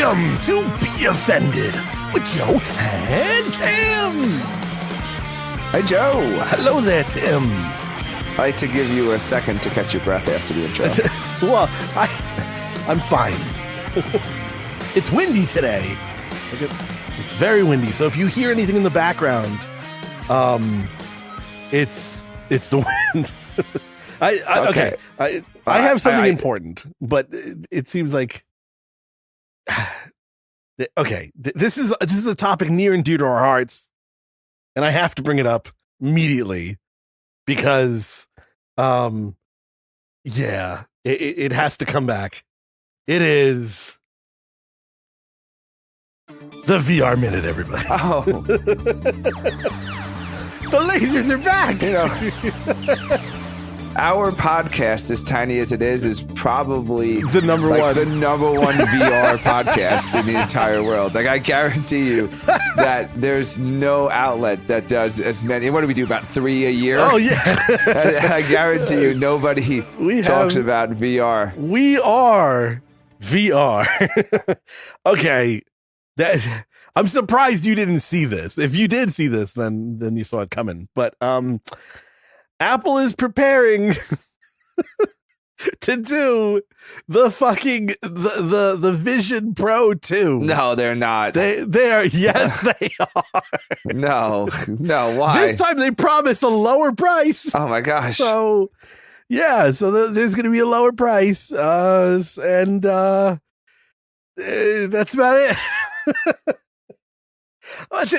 Welcome to Be Offended with Joe and Tim. Hi, Joe. Hello there, Tim. I'd like to give you a second to catch your breath after the intro. Well, I'm fine. It's windy today. It's very windy. So if you hear anything in the background, it's the wind. Okay. I have something important, but it seems like okay. This is a topic near and dear to our hearts, and I have to bring it up immediately because, yeah, it has to come back. It is the VR Minute, everybody. Oh, the lasers are back. You know, our podcast, as tiny as it is probably the number one VR podcast in the entire world. Like, I guarantee you that there's no outlet that does as many. What do we do? About 3 a year? Oh yeah. I guarantee you, nobody talks about VR. We are VR. Okay. I'm surprised you didn't see this. If you did see this, then you saw it coming. But Apple is preparing to do the fucking the Vision Pro 2. No, they're not. They are. Yes, they are. No. Why? This time they promise a lower price. Oh my gosh. So yeah, so there's going to be a lower price, and that's about it.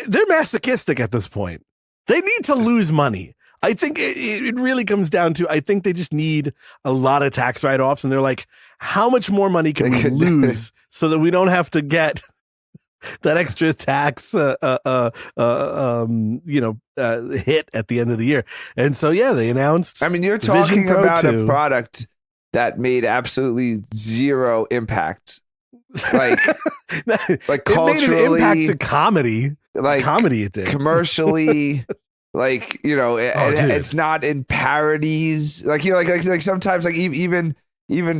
They're masochistic at this point. They need to lose money. I think it really comes down to, I think they just need a lot of tax write-offs, and they're like, how much more money can we lose so that we don't have to get that extra tax, hit at the end of the year. And so, yeah, they announced. I mean, you're talking about a product that made absolutely zero impact. Like culturally, it made an impact to comedy. Like comedy, it did. Commercially. Like, you know, it's not in parodies. Like, you know, like sometimes, like even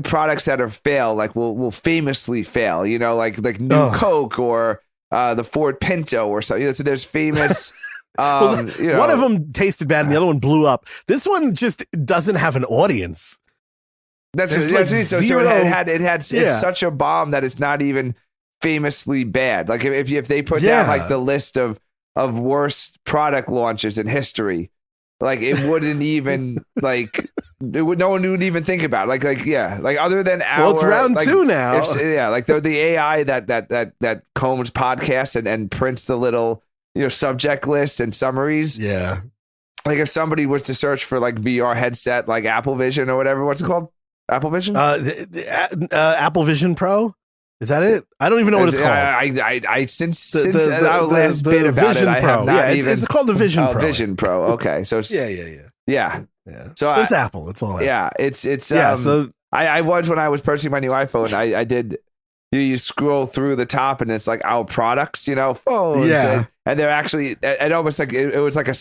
products that are fail, like will famously fail. You know, like New Coke or the Ford Pinto or something. You know, so there's famous. One of them tasted bad, and the other one blew up. This one just doesn't have an audience. That's just like so it had it's such a bomb that it's not even famously bad. Like if they put down like the list of worst product launches in history, like it wouldn't even no one would even think about it. Like other than our, well, it's round two now. Like the AI that combs podcasts and prints the little, you know, subject lists and summaries. Yeah. Like if somebody was to search for like VR headset, like Apple Vision or whatever, what's it called? Apple Vision? Apple Vision Pro? Is that it? I don't even know what it's called. I since our last bit about Vision it, I Pro. have not even. It's called the Vision Pro. Vision Pro. Okay, so it's, yeah. So it's Apple. It's all. Yeah, it's So I was, when I was purchasing my new iPhone, I did. You scroll through the top and it's like our products, you know, phones. Yeah. And they're actually, it almost like, it was like a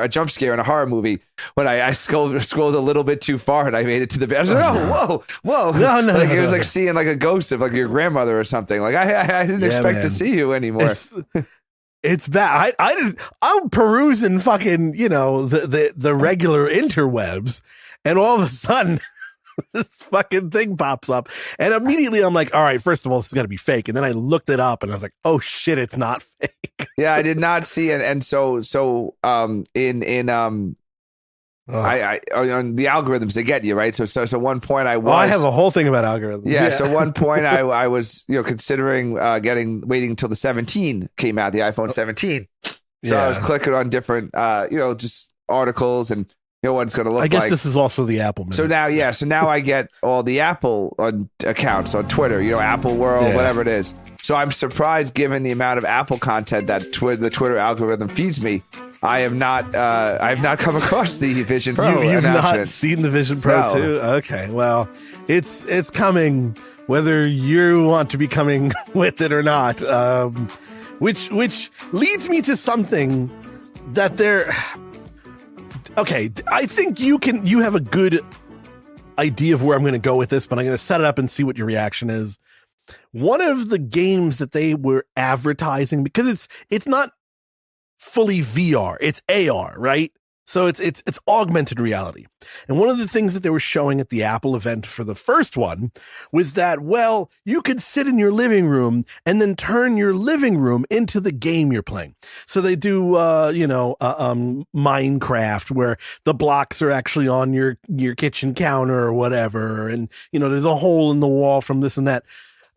jump scare in a horror movie when I scrolled a little bit too far and I made it to the bed. I was like, whoa. No. Like it was like seeing like a ghost of like your grandmother or something. Like I didn't expect to see you anymore. It's bad. I'm perusing fucking, you know, the regular interwebs, and all of a sudden this fucking thing pops up, and immediately I'm like, all right, first of all, this is gonna be fake. And then I looked it up and I was like, oh shit, it's not fake. Yeah, I did not see it. And so on the algorithms, they get you, right? So one point I have a whole thing about algorithms. Yeah. So one point I was, you know, considering waiting until the 17 came out, the iPhone 17. So I was clicking on different just articles and, you know, what it's going to look like. I guess this is also the Apple Minute. So now I get all the Apple accounts on Twitter, you know, Apple World, whatever it is. So I'm surprised, given the amount of Apple content that the Twitter algorithm feeds me. I have not come across the Vision Pro. You've announcement. Not seen the Vision Pro too? Okay, well, it's coming, whether you want to be coming with it or not. Which leads me to something that they're. Okay, I think you have a good idea of where I'm going to go with this, but I'm going to set it up and see what your reaction is. one of the games that they were advertising, because it's not fully VR, it's AR, right? So it's augmented reality. And one of the things that they were showing at the Apple event for the first one was that, well, you could sit in your living room and then turn your living room into the game you're playing. So they do, Minecraft, where the blocks are actually on your kitchen counter or whatever. And, there's a hole in the wall from this and that.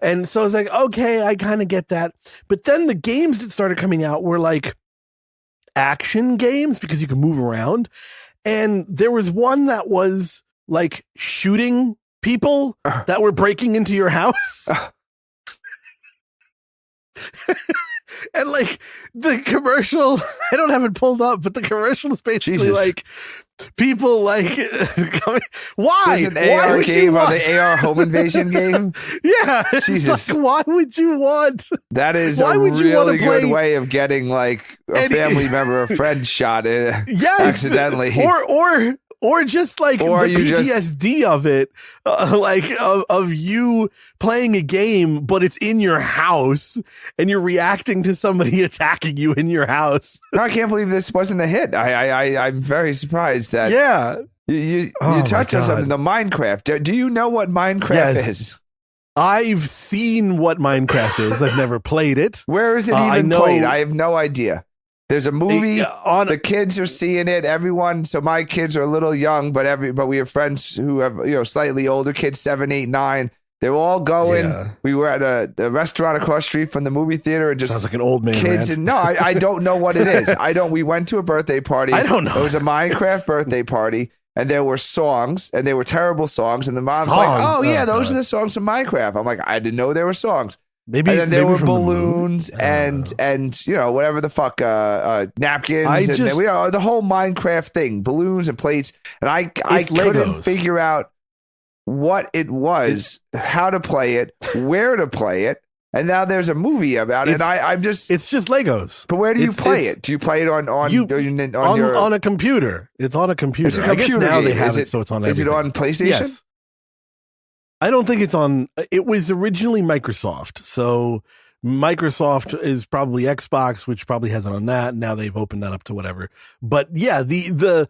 And so I was like, okay, I kind of get that. But then the games that started coming out were like action games because you can move around. And there was one that was like shooting people that were breaking into your house. And like the commercial, I don't have it pulled up, but the commercial is basically like people like coming. Why? So it's an AR game or the AR home invasion game? Yeah. Jesus. Like, why would you want? That is a really good way of getting like a family member, a friend shot accidentally. Or just like the PTSD of it, of you playing a game, but it's in your house and you're reacting to somebody attacking you in your house. No, I can't believe this wasn't a hit. I'm very surprised that. Yeah. You touched on something, the Minecraft. Do you know what Minecraft is? I've seen what Minecraft is. I've never played it. Where is it even played? I have no idea. There's a movie. The kids are seeing it. Everyone. So my kids are a little young, but we have friends who have slightly older kids, 7, 8, 9. They're all going. Yeah. We were at a restaurant across the street from the movie theater, and just sounds like an old man. Kids. And, no, I don't know what it is. We went to a birthday party. I don't know. It was a Minecraft birthday party, and there were songs, and they were terrible songs. And the mom's like, "Oh yeah, those are the songs from Minecraft." I'm like, I didn't know there were songs. Maybe, and then there were balloons and whatever the fuck napkins and the whole Minecraft thing, balloons and plates, and I couldn't figure out what it was, how to play it, where to play it, and now there's a movie about it. And I'm just it's just Legos. But where do you play it? Do you play it on a computer? It's on a computer. I guess now they have it, so it's on everything. Is it on PlayStation? Yes. I don't think it's on. It was originally Microsoft, so Microsoft is probably Xbox, which probably has it on that. Now they've opened that up to whatever. But yeah, the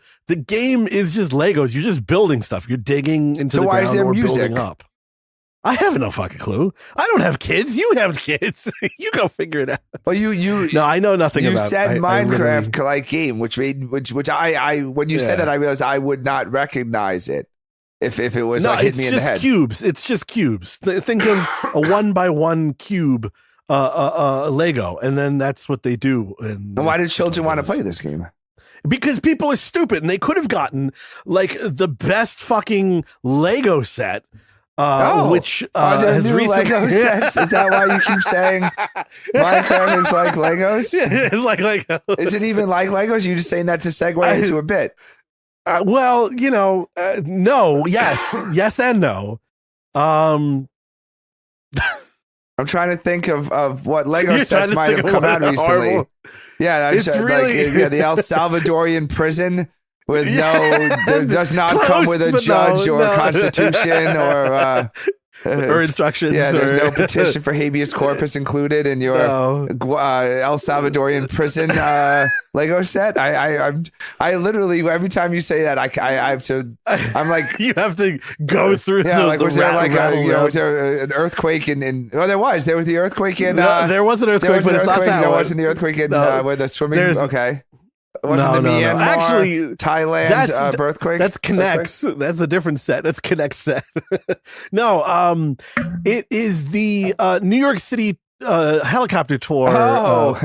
game is just Legos. You're just building stuff. You're digging into the ground or building up. I have no fucking clue. I don't have kids. You have kids. You go figure it out. Well, no, I know nothing about. You said Minecraft like game, which I when you said that, I realized I would not recognize it. If it was hit me in the head. It's just cubes. Think of a 1x1 cube Lego, and then that's what they do. And why did children want to play this game? Because people are stupid, and they could have gotten like the best fucking Lego set. Which are there has new Lego sets? Is that why you keep saying Minecraft is like Legos? Yeah, it's like Legos. Is it even like Legos? You're just saying that to segue into a bit. Well, no, yes and no. I'm trying to think of what Lego sets might have come out recently. Horrible. Yeah, it's really the El Salvadorian prison with does not come with a judge or constitution or instructions. Yeah, there's no petition for habeas corpus included in your El Salvadorian prison Lego set. I literally every time you say that I have to. I'm like you have to go through. Yeah, was there an earthquake in? Oh, there was the earthquake in. There was an earthquake, but it's not that. There wasn't the earthquake in where the swimming. Okay. Wasn't the Myanmar, actually, Thailand earthquake? That's Connect's. That's a different set. That's Connect's set. No, it is the New York City helicopter tour. Oh,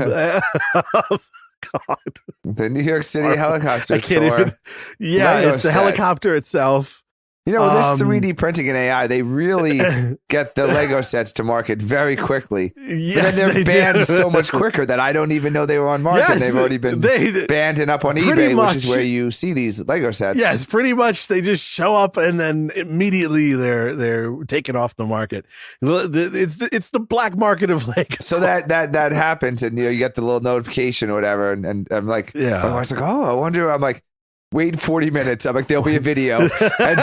God. The New York City helicopter I can't tour. Even. Yeah, Lego it's the helicopter itself. With this 3D printing and AI, they really get the Lego sets to market very quickly. Yes, and then they're banned so much quicker that I don't even know they were on market. Yes, they've already been banned and up on eBay, which is where you see these Lego sets. Yes, pretty much. They just show up and then immediately they're taken off the market. It's the black market of Lego. So that happens, and you get the little notification or whatever, and I'm like, I was like, I wonder. I'm like, wait 40 minutes. I'm like, there'll be a video. And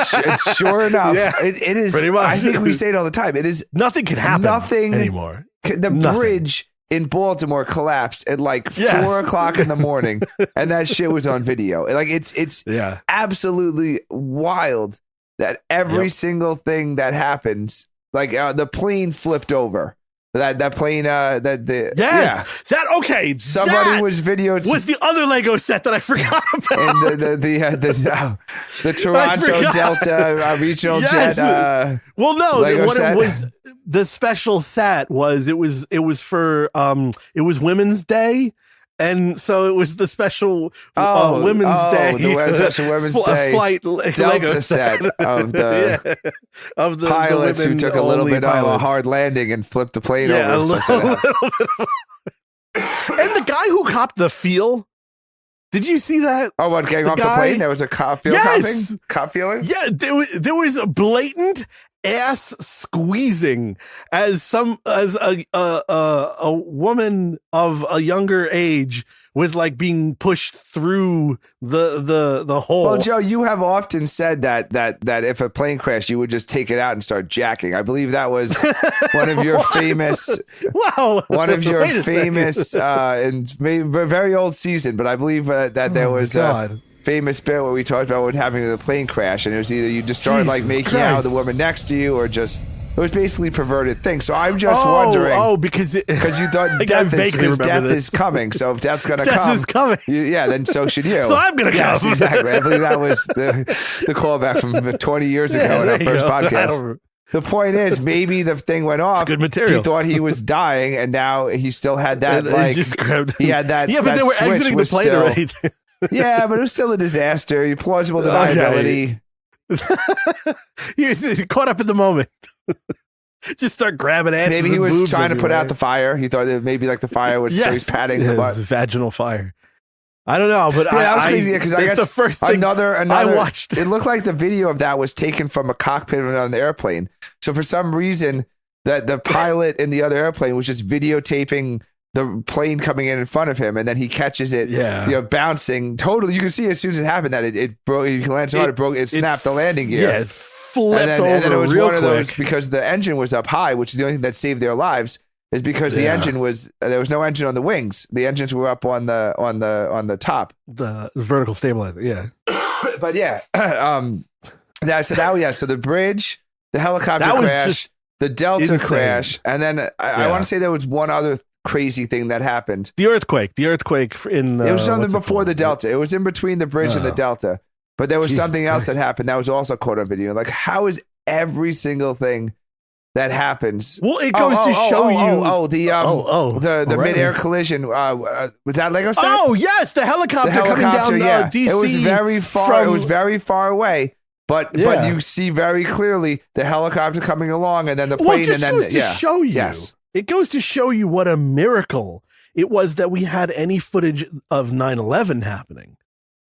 sure enough, it is. Pretty much. I think we say it all the time. It is. Nothing can happen anymore. The bridge in Baltimore collapsed at like 4 o'clock in the morning, and that shit was on video. Like it's absolutely wild that every single thing that happens, like the plane flipped over. That plane, somebody was videoed. Was the other Lego set that I forgot about? And the Toronto Delta regional jet. Well, no, Lego what set. It was, the special set was it was for it was Women's Day. And so it was the special Women's Day, the special Women's Day flight Delta Lego set of the of the pilots the who took a little bit of a hard landing and flipped the plane over. A little bit. And the guy who copped the feel. Did you see that? Oh, what, getting off the plane? There was a cop feel copping? Cop feeling? Yeah, there was a blatant ass squeezing as a woman of a younger age was like being pushed through the hole. Well, Joe, you have often said that if a plane crashed, you would just take it out and start jacking. I believe that was one of your famous, and maybe a very old season, but I believe that there was a famous bit where we talked about what happened with a plane crash, and it was either you just started like making out with the woman next to you, or just it was basically a perverted thing. So I'm just wondering, because you thought death is coming. So if death's gonna come, death is coming. Then so should you. So I'm gonna come. Exactly. I believe that was the callback from 20 years ago in our first podcast. The point is, maybe the thing went off. It's good material. He thought he was dying, and now he still had that. Like just grabbed he had that. Yeah, but they were exiting the plane already. Yeah, but it was still a disaster. Plausible deniability. He caught up in the moment. Just start grabbing asses. Maybe he was trying to put out the fire. He thought that maybe like the fire was so he's patting the butt. Vaginal fire. I don't know, but that was crazy because I guess the first thing another I watched. It looked like the video of that was taken from a cockpit on the airplane. So for some reason, that the pilot in the other airplane was just videotaping the plane coming in front of him, and then he catches it, bouncing. Totally, you can see as soon as it happened that it broke. You can land so hard, it broke. It snapped the landing gear. Yeah, it flipped over. And then it was real one of those quick. because the engine was up high, which is the only thing that saved their lives. Is because the engine was there was no engine on the wings. The engines were up on the top. The vertical stabilizer. Yeah, but so the bridge, the helicopter crash, the Delta crash, and then I want to say there was one other crazy thing that happened. The earthquake in it was something before the Delta. It was in between the bridge and the Delta, but there was something else that happened that was also caught on video. Like, how is every single thing that happens? Well, it goes to show you the midair collision was that Lego set? Oh yes, the helicopter coming down DC. It was very far. It was very far away. But you see very clearly the helicopter coming along, and then the plane, and then goes to show you. Yes. It goes to show you what a miracle it was that we had any footage of 9/11 happening,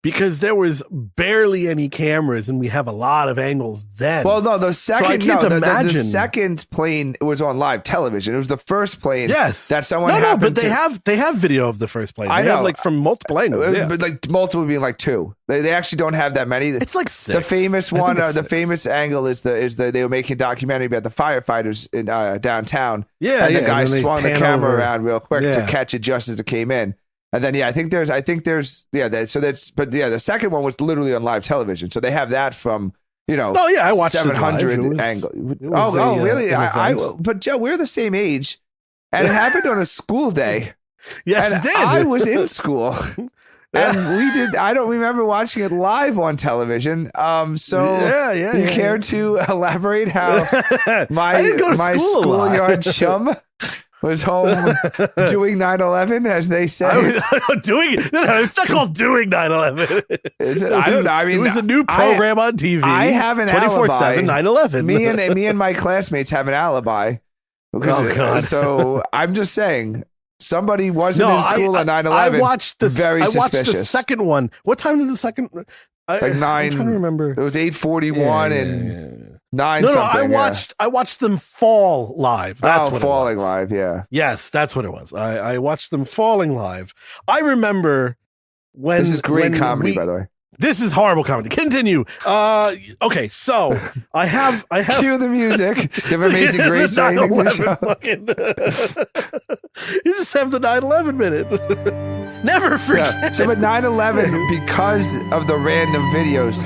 because there was barely any cameras, and we have a lot of angles then. Well, no, the second the second plane was on live television. It was the first plane. Yes, that someone. But they have video of the first plane. They have like from multiple angles. But like multiple being like two. They actually don't have that many. It's like six. The famous one, the famous angle is the they were making a documentary about the firefighters in downtown. Yeah, and the guy swung the camera around real quick to catch it just as it came in. And then I think there's the second one was literally on live television, so they have that from I watched 700 angle. Really? But Joe, we're the same age, and it happened on a school day. Yes, and it did. I was in school. And we did. I don't remember watching it live on television. You care to elaborate how my schoolyard chum was home doing 9/11, as they say? Doing it? No, it's not called doing 9/11. I don't know. I mean, it was a new program on TV. I have an 24/7 9/11. Me and my classmates have an alibi. God! So I'm just saying. Somebody wasn't in school at 9/11. I watched the suspicious. Second one. What time did the second? Like 9. I'm trying to remember. It was 8:41 and 9. No, I watched them fall live. That's what falling it was. Live. Yeah. Yes, that's what it was. I watched them falling live. I remember when this is great comedy, by the way. This is horrible comedy. Continue. Okay, so I have Cue the music. You have Amazing Grace or anything to the show? You just have the 9/11 minute. Never forget. Yeah. So, but 9/11, because of the random videos,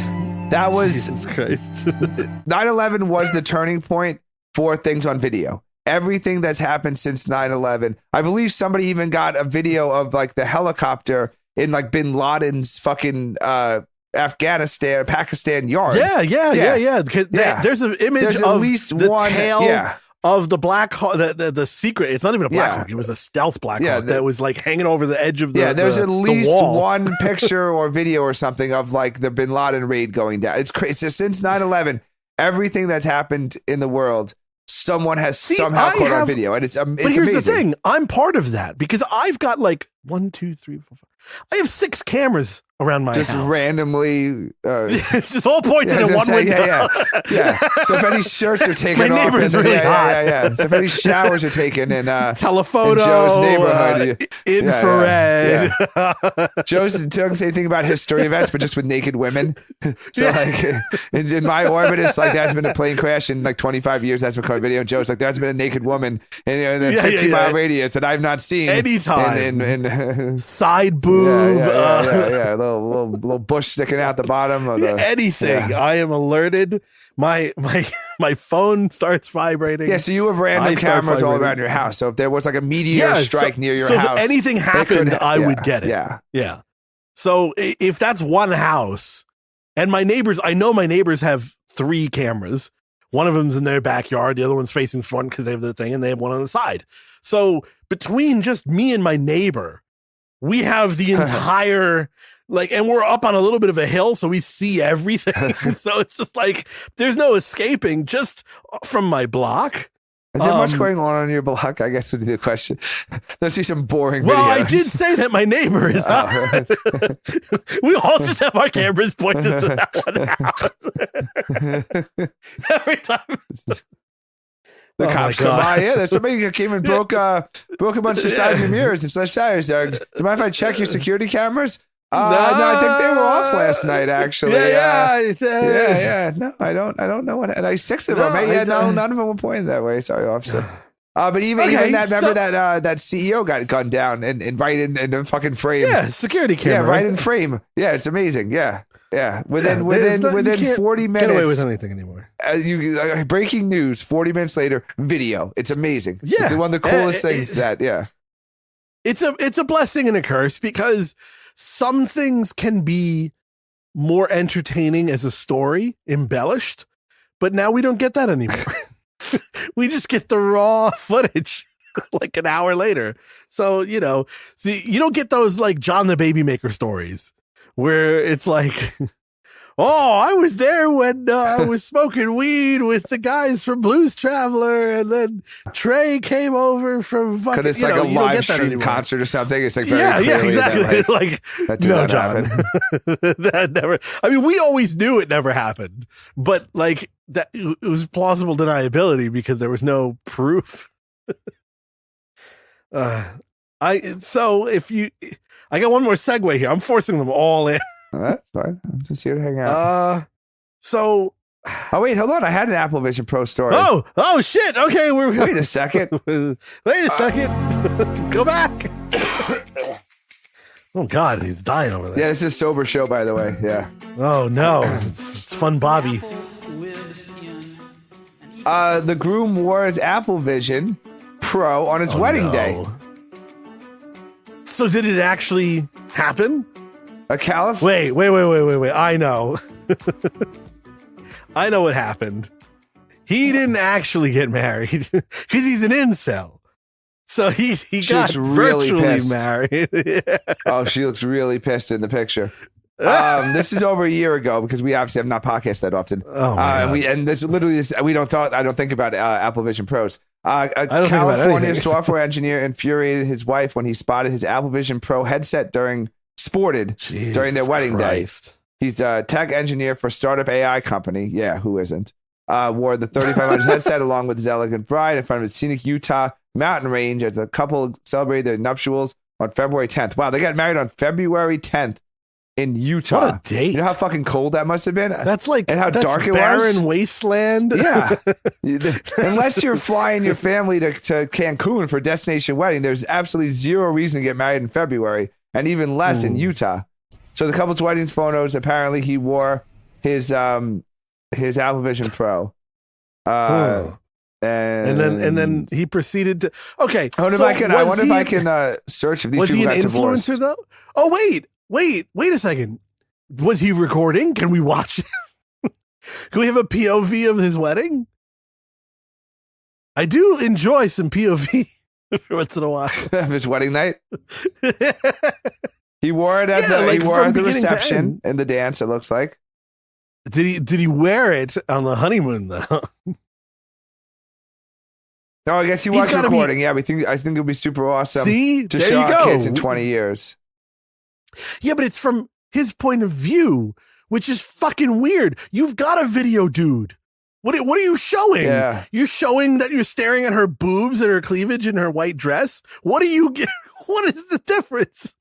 that was Jesus Christ. 9/11 was the turning point for things on video. Everything that's happened since 9/11. I believe somebody even got a video of like the helicopter in like bin Laden's fucking Pakistan yard. Yeah. There's an image of at least the tail of the Black Hawk, the secret. It's not even a Black Hawk. It was a stealth Black Hawk that was like hanging over the edge of the there's at least wall. one picture or video or something of like the bin Laden raid going down. It's crazy. So since 9/11, everything that's happened in the world, someone has somehow caught on video, and it's but here's amazing. The thing: I'm part of that because I've got like 1, 2, 3, 4, 5. I have 6 cameras around my just house. randomly. It's just all pointed in one window. Yeah. So if any shirts are taken, my off, neighbor's really hot. So if any showers are taken in telephoto, in Joe's neighborhood, infrared. Joe's doing the same thing about history events, but just with naked women. So like in my orbit, it's like that's been a plane crash in like 25 years. That's recorded video. And Joe's like that's been a naked woman in a 50-mile radius that I've not seen anytime. In side boob. Yeah. Little bush sticking out the bottom of the anything. I am alerted. My phone starts vibrating. Yeah, so you have random cameras all around your house. So if there was like a meteor strike near your house, if anything happened, I would get it. Yeah. So if that's one house, and my neighbors, I know my neighbors have 3 cameras. One of them's in their backyard. The other one's facing front because they have the thing, and they have one on the side. So between just me and my neighbor, we have the entire and we're up on a little bit of a hill, so we see everything. So it's just like there's no escaping just from my block. Is there much going on your block? I guess would be the question. There's see some boring videos. Well, I did say that my neighbor is not. We all just have our cameras pointed to that one house. Every time. The cops come by. Yeah, there's somebody who came and broke a bunch of side of your mirrors and slashed tires. Do you mind if I check your security cameras? No, I think they were off last night. Actually, yeah. No, I don't know what. And I 6 of them. None of them were pointing that way. Sorry, officer. But even that, remember that CEO got gunned down and right in the fucking frame. Yeah, security camera. Yeah, right in frame. Yeah, it's amazing. Yeah. Within 40 minutes. Get away with anything anymore. Breaking news. 40 minutes later, video. It's amazing. Yeah, it's one of the coolest things. It's a blessing and a curse because some things can be more entertaining as a story, embellished, but now we don't get that anymore. We just get the raw footage like an hour later. So, see, you don't get those like John the Baby Maker stories where it's like, oh, I was there when I was smoking weed with the guys from Blues Traveler, and then Trey came over from fucking. Because it's like a live stream concert or something. It's like very exactly. That no, John, that never. I mean, we always knew it never happened, but like that, it was plausible deniability because there was no proof. I got one more segue here. I'm forcing them all in. That's fine. I'm just here to hang out. Oh wait, hold on. I had an Apple Vision Pro story. Oh shit. Okay, wait a second. Wait a second. Go back. Oh God, he's dying over there. Yeah, this is a sober show, by the way. Yeah. Oh no, it's fun, Bobby. The groom wore his Apple Vision Pro on his wedding day. So did it actually happen? Wait. I know. I know what happened. He didn't actually get married because he's an incel. So he got really virtually married. Yeah. Oh, she looks really pissed in the picture. This is over a year ago because we obviously have not podcast that often. Oh my God. And there's literally this, I don't think about Apple Vision Pros. A California software engineer infuriated his wife when he spotted his Apple Vision Pro headset during their wedding day. He's a tech engineer for a startup AI company. Yeah, who isn't? Wore the 3500 headset along with his elegant bride in front of a scenic Utah mountain range as the couple celebrated their nuptials on February 10th. Wow, they got married on February 10th in Utah. What a date. You know how fucking cold that must have been? That's like, and how that's dark it barren was? wasteland. Yeah. Unless you're flying your family to Cancun for a destination wedding, there's absolutely zero reason to get married in February, and even less in Utah. So the couple's wedding photos, apparently he wore his Apple Vision Pro. And then he proceeded to. Okay, I wonder if I can search if these was people he an got divorced. influencer though? Oh wait a second. Was he recording? Can we watch it? Can we have a POV of his wedding? I do enjoy some POV every once in a while. Of his wedding night. He wore it at the reception and the dance. It looks like. Did he wear it on the honeymoon though? No, I guess he was recording. I think it'll be super awesome. See, to there show you our go. Kids in 20 years. Yeah, but it's from his point of view, which is fucking weird. You've got a video, dude. What are you showing? Yeah. You're showing that you're staring at her boobs and her cleavage and her white dress. What is the difference?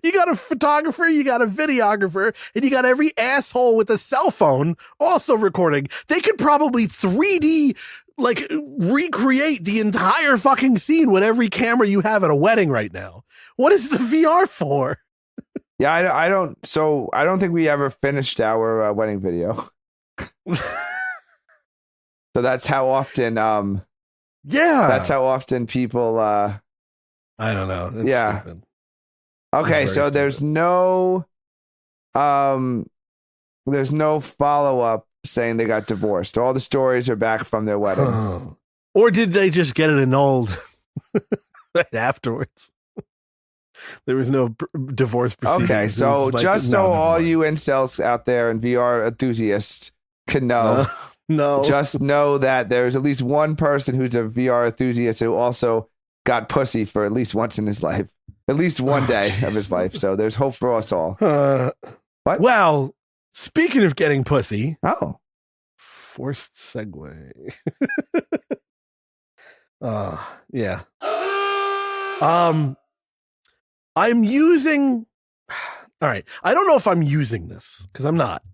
You got a photographer, you got a videographer, and you got every asshole with a cell phone also recording. They could probably 3D recreate the entire fucking scene with every camera you have at a wedding right now. What is the VR for? Yeah, I don't think we ever finished our wedding video. So that's how often that's how often people I don't know. It's stupid. Okay, so there's no follow-up saying they got divorced. All the stories are back from their wedding. Or did they just get it annulled right afterwards? There was no divorce proceedings. Okay, so all you incels out there and VR enthusiasts can know, just know that there's at least one person who's a VR enthusiast who also got pussy for at least once in his life. At least one day of his life. So there's hope for us all. What? Well, speaking of getting pussy. Oh. Forced segue. Yeah. I'm using. All right. I don't know if I'm using this because I'm not,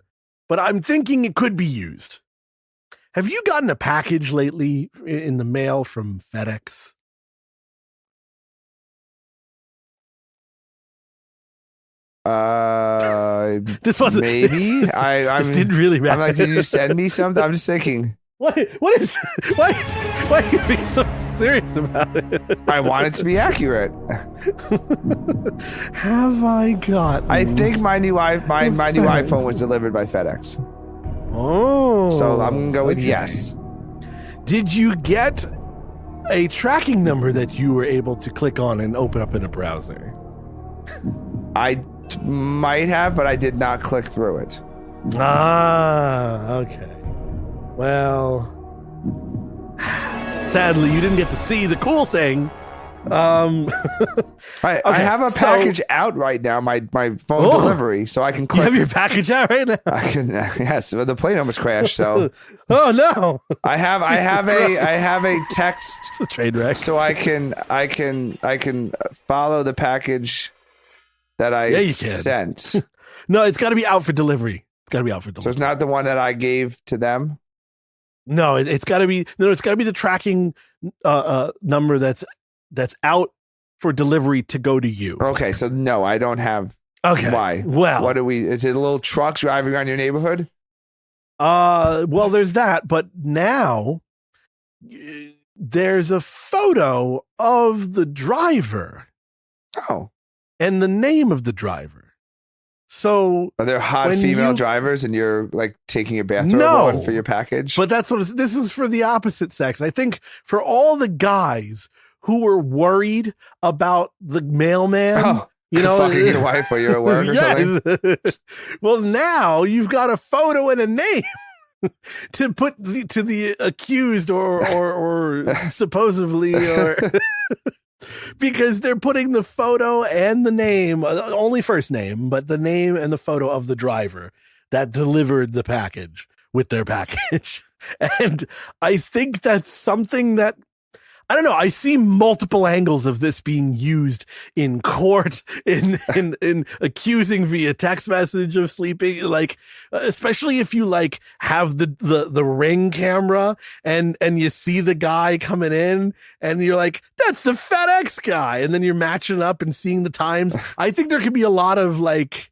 but I'm thinking it could be used. Have you gotten a package lately in the mail from FedEx? This wasn't maybe. I didn't really matter. I'm like, did you send me something? I'm just thinking. Why are you being so serious about it? I want it to be accurate. Have I got? I think my new iPhone was delivered by FedEx. Oh, so I'm gonna go with yes. Did you get a tracking number that you were able to click on and open up in a browser? I might have, but I did not click through it. Okay. Well, sadly, you didn't get to see the cool thing. I have a package out right now, my phone delivery, so I can click. You have your package out right now? I can, yes, but the plane almost crashed, so. Oh no. I have a text. It's a train wreck. So I can follow the package that I sent. No, it's got to be out for delivery. So it's not the one that I gave to them? No, it's got to be the tracking number that's out for delivery to go to you. Okay, so no, I don't have. Okay. Why? Well, is it a little truck driving around your neighborhood? Well, there's that, but now there's a photo of the driver. Oh. And the name of the driver. So are there hot female drivers and you're like taking your bathrobe on for your package? But that's what this is for the opposite sex. I think for all the guys who were worried about the mailman, fucking your wife or you're at work or something. Well, now you've got a photo and a name to put to the accused or supposedly or. Because they're putting the photo and the name, only first name, but the name and the photo of the driver that delivered the package with their package. And I think that's something that I don't know. I see multiple angles of this being used in court, in accusing via text message of sleeping, like, especially if you like have the Ring camera and you see the guy coming in and you're like, that's the FedEx guy. And then you're matching up and seeing the times. I think there could be a lot of like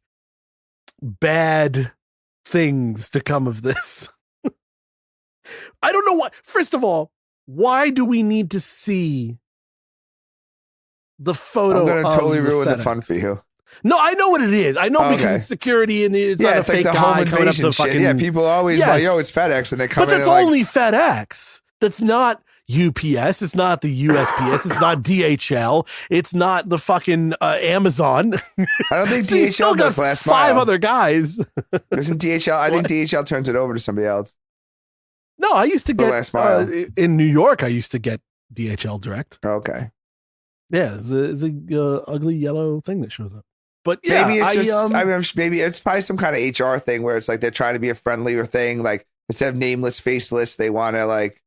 bad things to come of this. I don't know what, first of all, why do we need to see the photo? I'm going to totally ruin FedEx? the fun for you. No, I know what it is. I know because it's security and it's not a fake like guy coming up to fucking. Yeah, people always like, yo, it's FedEx, and they come in. But that's only FedEx. That's not UPS. It's not the USPS. It's not DHL. It's not the fucking Amazon. I don't think so DHL does last mile. 5 other guys. Isn't DHL? I think DHL turns it over to somebody else. No, I used to get in New York. I used to get DHL direct. Okay. Yeah, it's a ugly yellow thing that shows up. But yeah, maybe it's just, maybe it's probably some kind of HR thing where it's like they're trying to be a friendlier thing. Like instead of nameless, faceless, they want to like,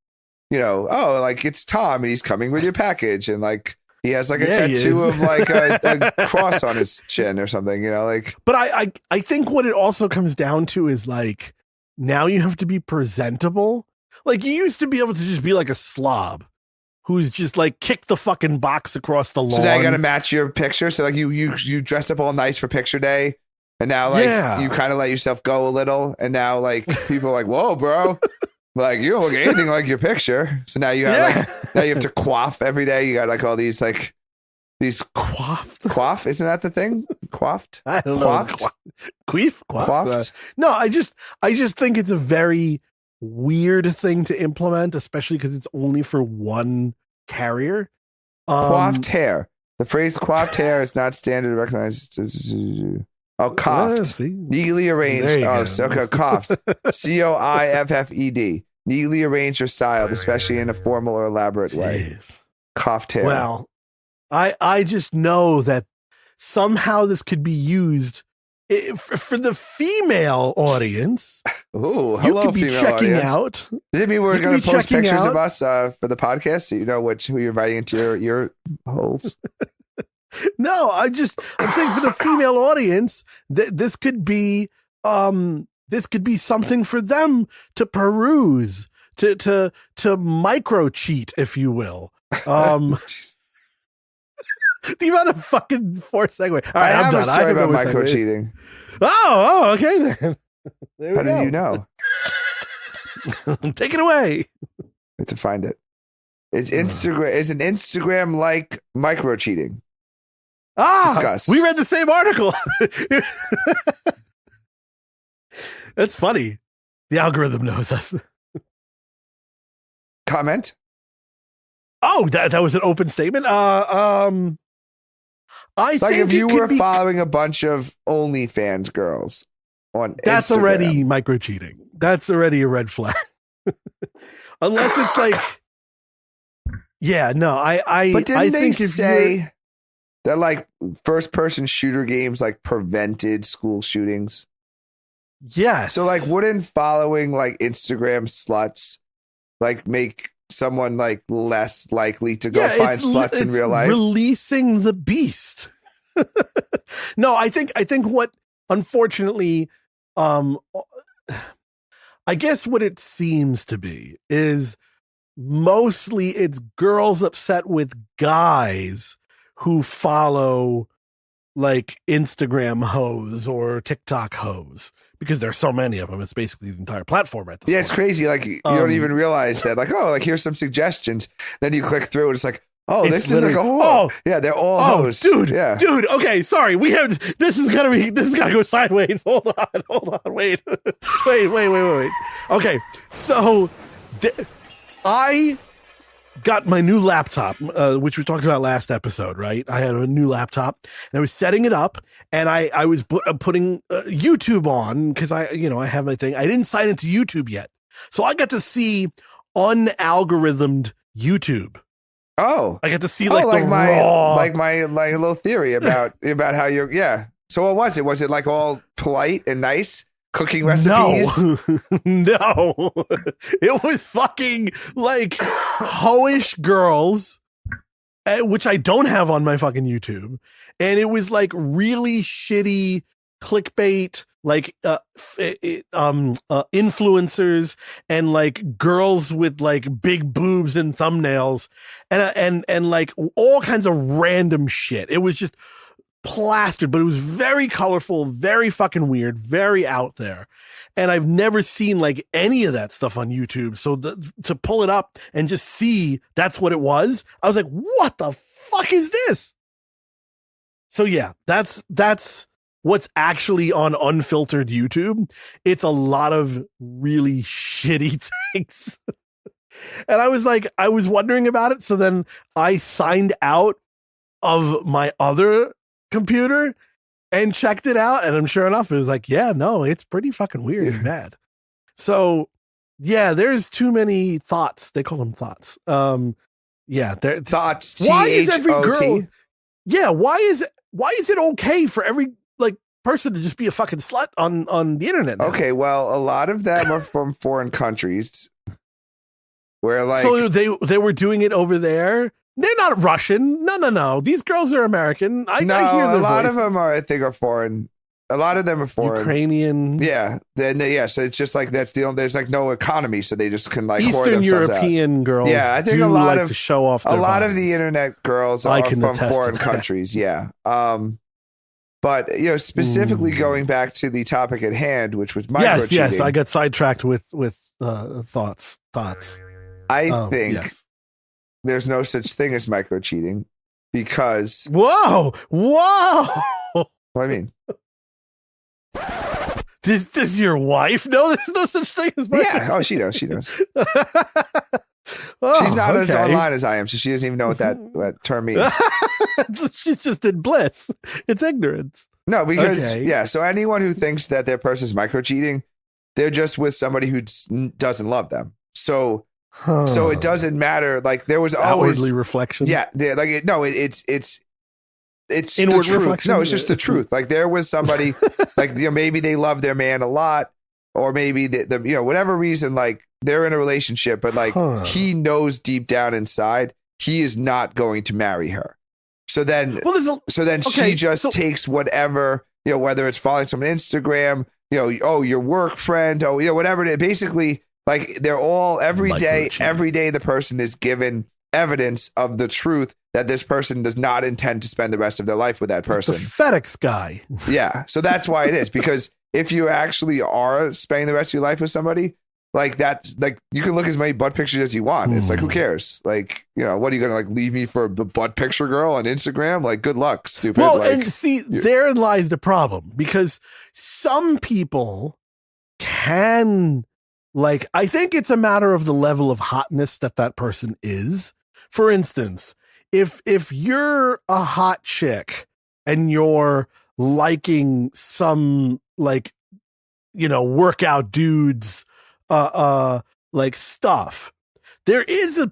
you know, oh, like it's Tom and he's coming with your package, and like he has like a tattoo of like a cross on his chin or something, you know, like. But I think what it also comes down to is like, now you have to be presentable. Like you used to be able to just be like a slob who's just like kick the fucking box across the lawn. So now you got to match your picture. So like you dressed up all nice for picture day, and now like you kind of let yourself go a little, and now like people are like, whoa, bro, like you don't look anything like your picture. So now you have like now you have to quaff every day. You got like all these like these quaff. Isn't that the thing? Quaffed? I don't know. Quaffed? No, I just think it's a very weird thing to implement, especially because it's only for one carrier. Coiffed hair. The phrase coiffed hair is not standard recognized. Oh, coughed. Neatly arranged. Okay, coughs. COIFFED. Neatly arranged or styled, especially in a formal or elaborate way. Coughed hair. Well, I just know that somehow this could be used for the female audience. Oh, you could be checking out. Does it mean we're going to post pictures of us for the podcast so you know who you're inviting into your ear holes? No, I'm saying for the female audience, this could be something for them to peruse, to micro cheat, if you will. The amount of fucking forced segue. All right, I'm done. I have about micro cheating. Oh, okay then. How did you know? Take it away. I have to find it. It's Instagram. Is an Instagram like micro cheating? Discuss. We read the same article. That's funny. The algorithm knows us. Comment. Oh, that was an open statement. I think if you were following a bunch of OnlyFans girls on that's Instagram. Already micro cheating. That's already a red flag. Unless it's like, yeah, no, But didn't they think say that like first person shooter games like prevented school shootings? Yes. So like, wouldn't following like Instagram sluts like make someone like less likely to go find sluts in real life? Releasing the beast. No, I think what, unfortunately, I guess what it seems to be is mostly it's girls upset with guys who follow like Instagram hoes or TikTok hoes, because there's so many of them. It's basically the entire platform at this point. It's crazy. Like you don't even realize that. Like, oh, like here's some suggestions. Then you click through and it's like, oh, this is like a whole. Yeah, they're all hoes. Dude. Yeah. Dude. Okay, sorry. This is gotta go sideways. Hold on. Wait. Okay, so I got my new laptop, which we talked about last episode, right? I had a new laptop and I was setting it up, and I was putting YouTube on because I have my thing. I didn't sign into YouTube yet, so I got to see unalgorithmed YouTube. Oh, I got to see my raw, my little theory about how you're. Yeah. So what was it? Was it like all polite and nice? cooking recipes? No, no, it was fucking like hoish girls, which I don't have on my fucking YouTube, and it was like really shitty clickbait, like influencers and like girls with like big boobs and thumbnails, and like all kinds of random shit. It was just plastered, but it was very colorful, very fucking weird, very out there. And I've never seen like any of that stuff on YouTube. So to pull it up and just see that's what it was, I was like, what the fuck is this? So yeah, that's what's actually on unfiltered YouTube. It's a lot of really shitty things. And I was like, I was wondering about it. So then I signed out of my other computer and checked it out, and I'm sure enough it was like, yeah, no, it's pretty fucking weird and bad. So yeah, there's too many thoughts. They call them thoughts. Yeah, thoughts. Why is every girl? Yeah, why is it okay for every like person to just be a fucking slut on the internet now? Okay, well, a lot of them are from foreign countries where like, so they were doing it over there. They're not Russian. No. These girls are American. I hear their a lot voices. of them are, I think, are foreign. A lot of them are foreign. Ukrainian. Yeah. Yeah. So it's just like that's the only, there's like no economy, so they just can like Eastern European out. girls. Yeah, I think do a lot like of to show off. Their a lot bodies. of the internet girls are from foreign that. countries. Yeah. But specifically going back to the topic at hand, which was micro cheating. Yes, I got sidetracked with thoughts. I think there's no such thing as micro cheating because whoa. What do I mean? Does your wife know there's no such thing as micro? Yeah. Oh, she knows. Oh, she's not as online as I am, so she doesn't even know what that term means. She's just in bliss. It's ignorance. No, because so anyone who thinks that their person's micro cheating, they're just with somebody who doesn't love them. So it doesn't matter. Like there was always outwardly reflection. Yeah, it's inward the truth. reflection. No, it's just the truth. Like there was somebody like maybe they love their man a lot, or maybe the whatever reason, like they're in a relationship, but like he knows deep down inside he is not going to marry her. So then she just takes whatever, whether it's following someone on Instagram, your work friend, whatever it is. Basically, like they're all every day the person is given evidence of the truth that this person does not intend to spend the rest of their life with that person. The FedEx guy. Yeah. So that's why it is, because if you actually are spending the rest of your life with somebody, like that's like you can look as many butt pictures as you want. It's like, who cares? Like, what are you gonna like leave me for the butt picture girl on Instagram? Like, good luck, stupid. Well, like, and see, therein lies the problem, because some people can, like, I think it's a matter of the level of hotness that person is. For instance, if you're a hot chick and you're liking some like, workout dudes, like stuff, there is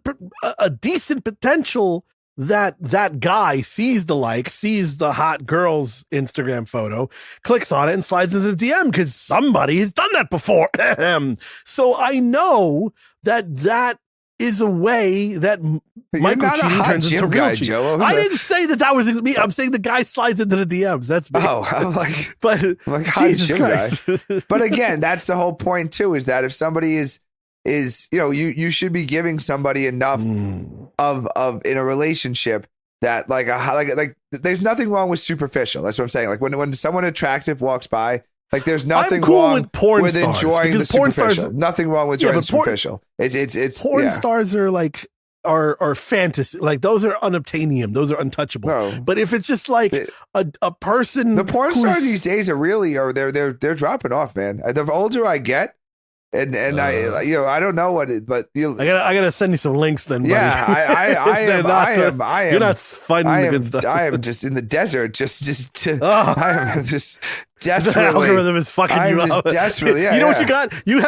a decent potential that guy sees the hot girl's Instagram photo, clicks on it and slides into the DM because somebody has done that before. So I know that is a way that micro cheating turns into real cheating. I didn't say that was me. I'm saying the guy slides into the DMs. That's me. Oh, I'm like, but Jesus Christ. But again, that's the whole point too, is that if somebody is you should be giving somebody enough of in a relationship that like there's nothing wrong with superficial. That's what I'm saying. Like when someone attractive walks by, like there's nothing wrong with porn with stars, enjoying the superficial. Nothing wrong with enjoying the superficial. It's porn stars are like are fantasy. Like those are unobtainium. Those are untouchable. No. But if it's just like a person, the porn stars these days they're dropping off, man. The older I get, and I don't know what it, but I gotta send you some links then, buddy. Yeah, I am. You're not fighting against stuff. I am just in the desert, I am just desperately. The algorithm is fucking you up. Desperately, yeah. You know what you got? You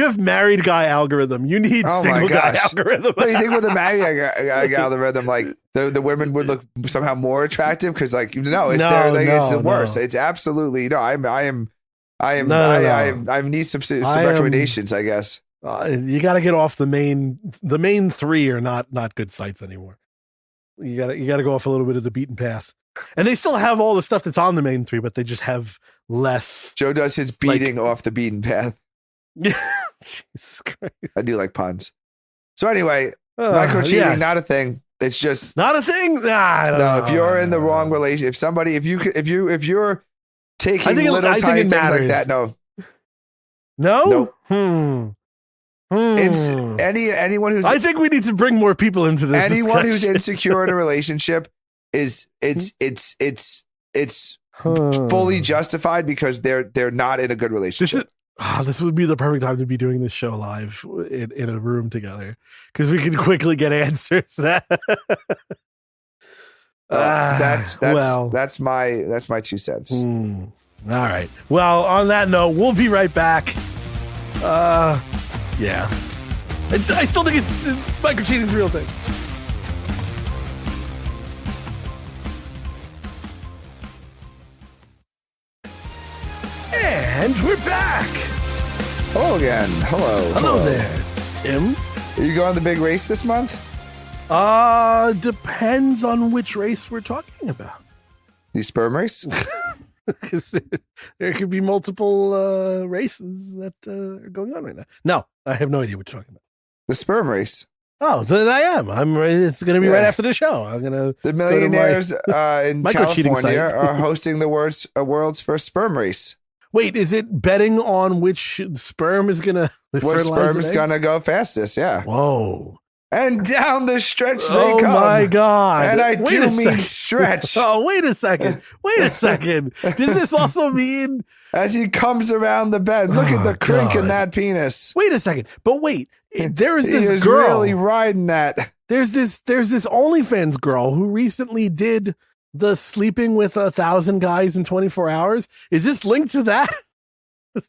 have married guy algorithm. You need single guy algorithm. What do you think with the married guy algorithm? Like the women would look somehow more attractive because it's the worst. It's absolutely no. I am. I am. No. I need some recommendations, I guess. You got to get off the main. The main three are not good sites anymore. You got to go off a little bit of the beaten path, and they still have all the stuff that's on the main three, but they just have less. Joe does his beating off the beaten path. Jesus Christ. I do like puns. So anyway, micro-cheating, not a thing. It's just not a thing. No, if you're in the wrong relation, if you're taking little tiny things like that, no. Anyone who's I think we need to bring more people into this. Anyone who's insecure in a relationship it's fully justified because they're not in a good relationship. This would be the perfect time to be doing this show live in a room together because we can quickly get answers. That's my 2 cents. All right. Well, on that note, we'll be right back. Yeah. I still think micro-cheating is a real thing. And we're back. Hello again. Hello there, Tim. Are you going to the big race this month? Depends on which race we're talking about. The sperm race? Because there could be multiple races that are going on right now. No, I have no idea what you're talking about. The sperm race. Oh, then I am. It's going to be right after the show. I'm going to. The millionaires in California are hosting the world's first sperm race. Wait, is it betting on which sperm is going to what sperm is going to go fastest? Yeah. Whoa. And down the stretch they come. Oh my God. And I do mean stretch. Oh, wait a second. Does this also mean as he comes around the bend? Look at the crink in that penis. Wait a second. But wait, there is this he is girl really riding that. There's this OnlyFans girl who recently did the sleeping with 1,000 guys in 24 hours. Is this linked to that?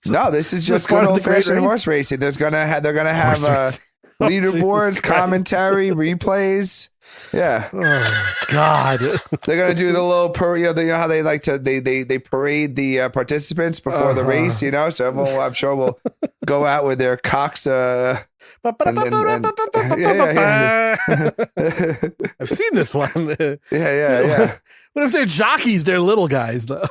No, this is just good old fashioned horse racing. They're gonna have leaderboards, commentary, replays. Yeah. Oh, God. They're gonna do the little parade. You know how they like to they parade the participants before the race. You know, so I'm sure we'll go out with their cocks. I've seen this one. Yeah. But if they're jockeys, they're little guys, though.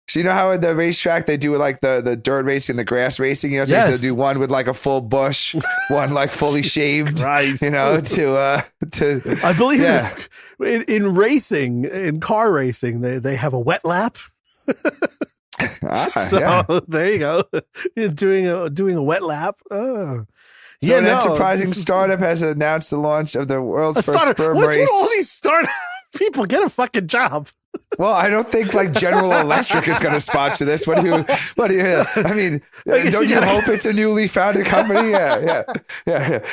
So you know how at the racetrack they do like the dirt racing, the grass racing. You know, so they do one with like a full bush, one like fully shaved. Right. You know, to I believe it's in racing, in car racing, they have a wet lap. There you go. You're doing a wet lap. Oh. So an enterprising startup has announced the launch of the world's first sperm race. What's with all these startup people? Get a fucking job. Well, I don't think like General Electric is going to sponsor this. What do you? I mean, don't you hope it's a newly founded company? Yeah.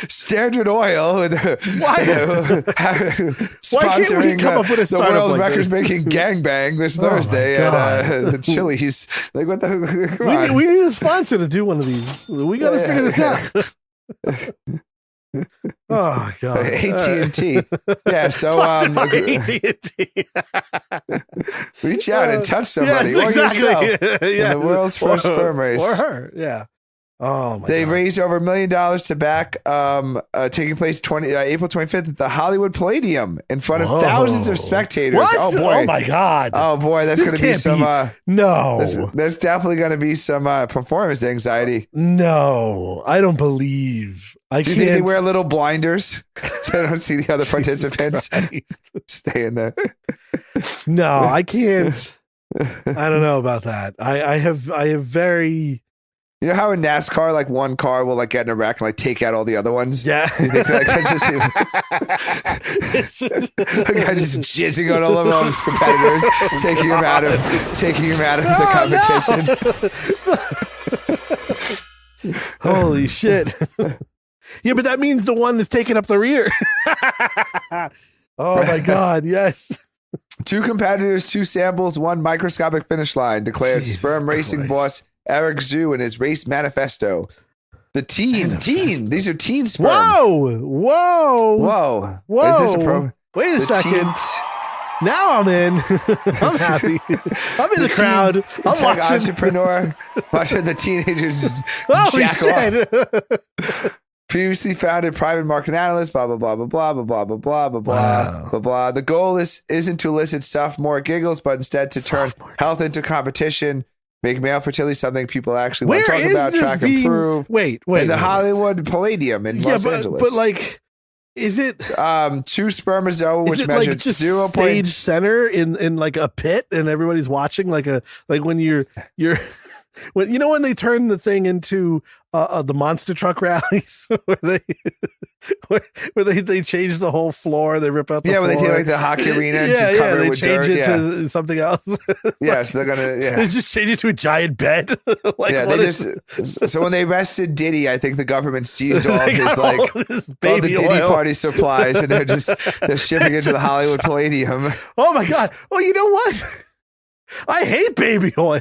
Standard Oil. Why can't we come up with a startup the world like records making gangbang this Thursday at Chili's? Like what the? We need a sponsor to do one of these. We got to figure this out. Oh God! AT&T. Yeah, so AT&T. Reach out and touch somebody or yourself in the world's first sperm race, or her. Yeah. Oh my! They God. raised over $1 million to back taking place April 25th at the Hollywood Palladium in front of thousands of spectators. What? Oh boy! Oh my God! Oh boy! That's going to be some. No, there's definitely going to be some performance anxiety. No, I don't believe. Do you think they wear little blinders so they don't see the other participants? Stay in there. No, I can't. I don't know about that. I have very. You know how in NASCAR, like one car will like get in a wreck and like take out all the other ones? Yeah. You think like, a guy just jizzing on all of his competitors, taking him out of the competition. Holy shit. Yeah, but that means the one is taking up the rear. Oh my God, yes. 2 competitors, 2 samples, 1 microscopic finish line, declared Jesus sperm racing Christ. boss Eric Zhu in his race manifesto. The teen, these are teen sperm. Whoa. Is this a Wait a second. Now I'm in. I'm happy. I'm in the crowd. I'm watching. Entrepreneur watching the teenagers Holy jack shit. off. Previously founded private market analyst, blah, blah, blah, blah, blah, blah, blah, blah, blah, blah, Wow. blah, blah. The goal isn't to elicit sophomore giggles, but instead to turn health into competition, make male fertility something people actually want to talk about, track and prove. Wait. In the Hollywood Palladium in Los Angeles. But like, is it two spermatozoa which it measure like just 0. stage center in like a pit and everybody's watching like when you're when you know when they turn the thing into the monster truck rallies where they change the whole floor, they rip out the floor. When they take like the hockey arena and just cover it with change dirt. it to something else. Yes, they're gonna they just change it to a giant bed. So when they arrested Diddy, I think the government seized all of his like this all the baby Diddy oil. party supplies, and they're shipping it to the Hollywood Palladium. Oh my god! Well, you know what? I hate baby oil.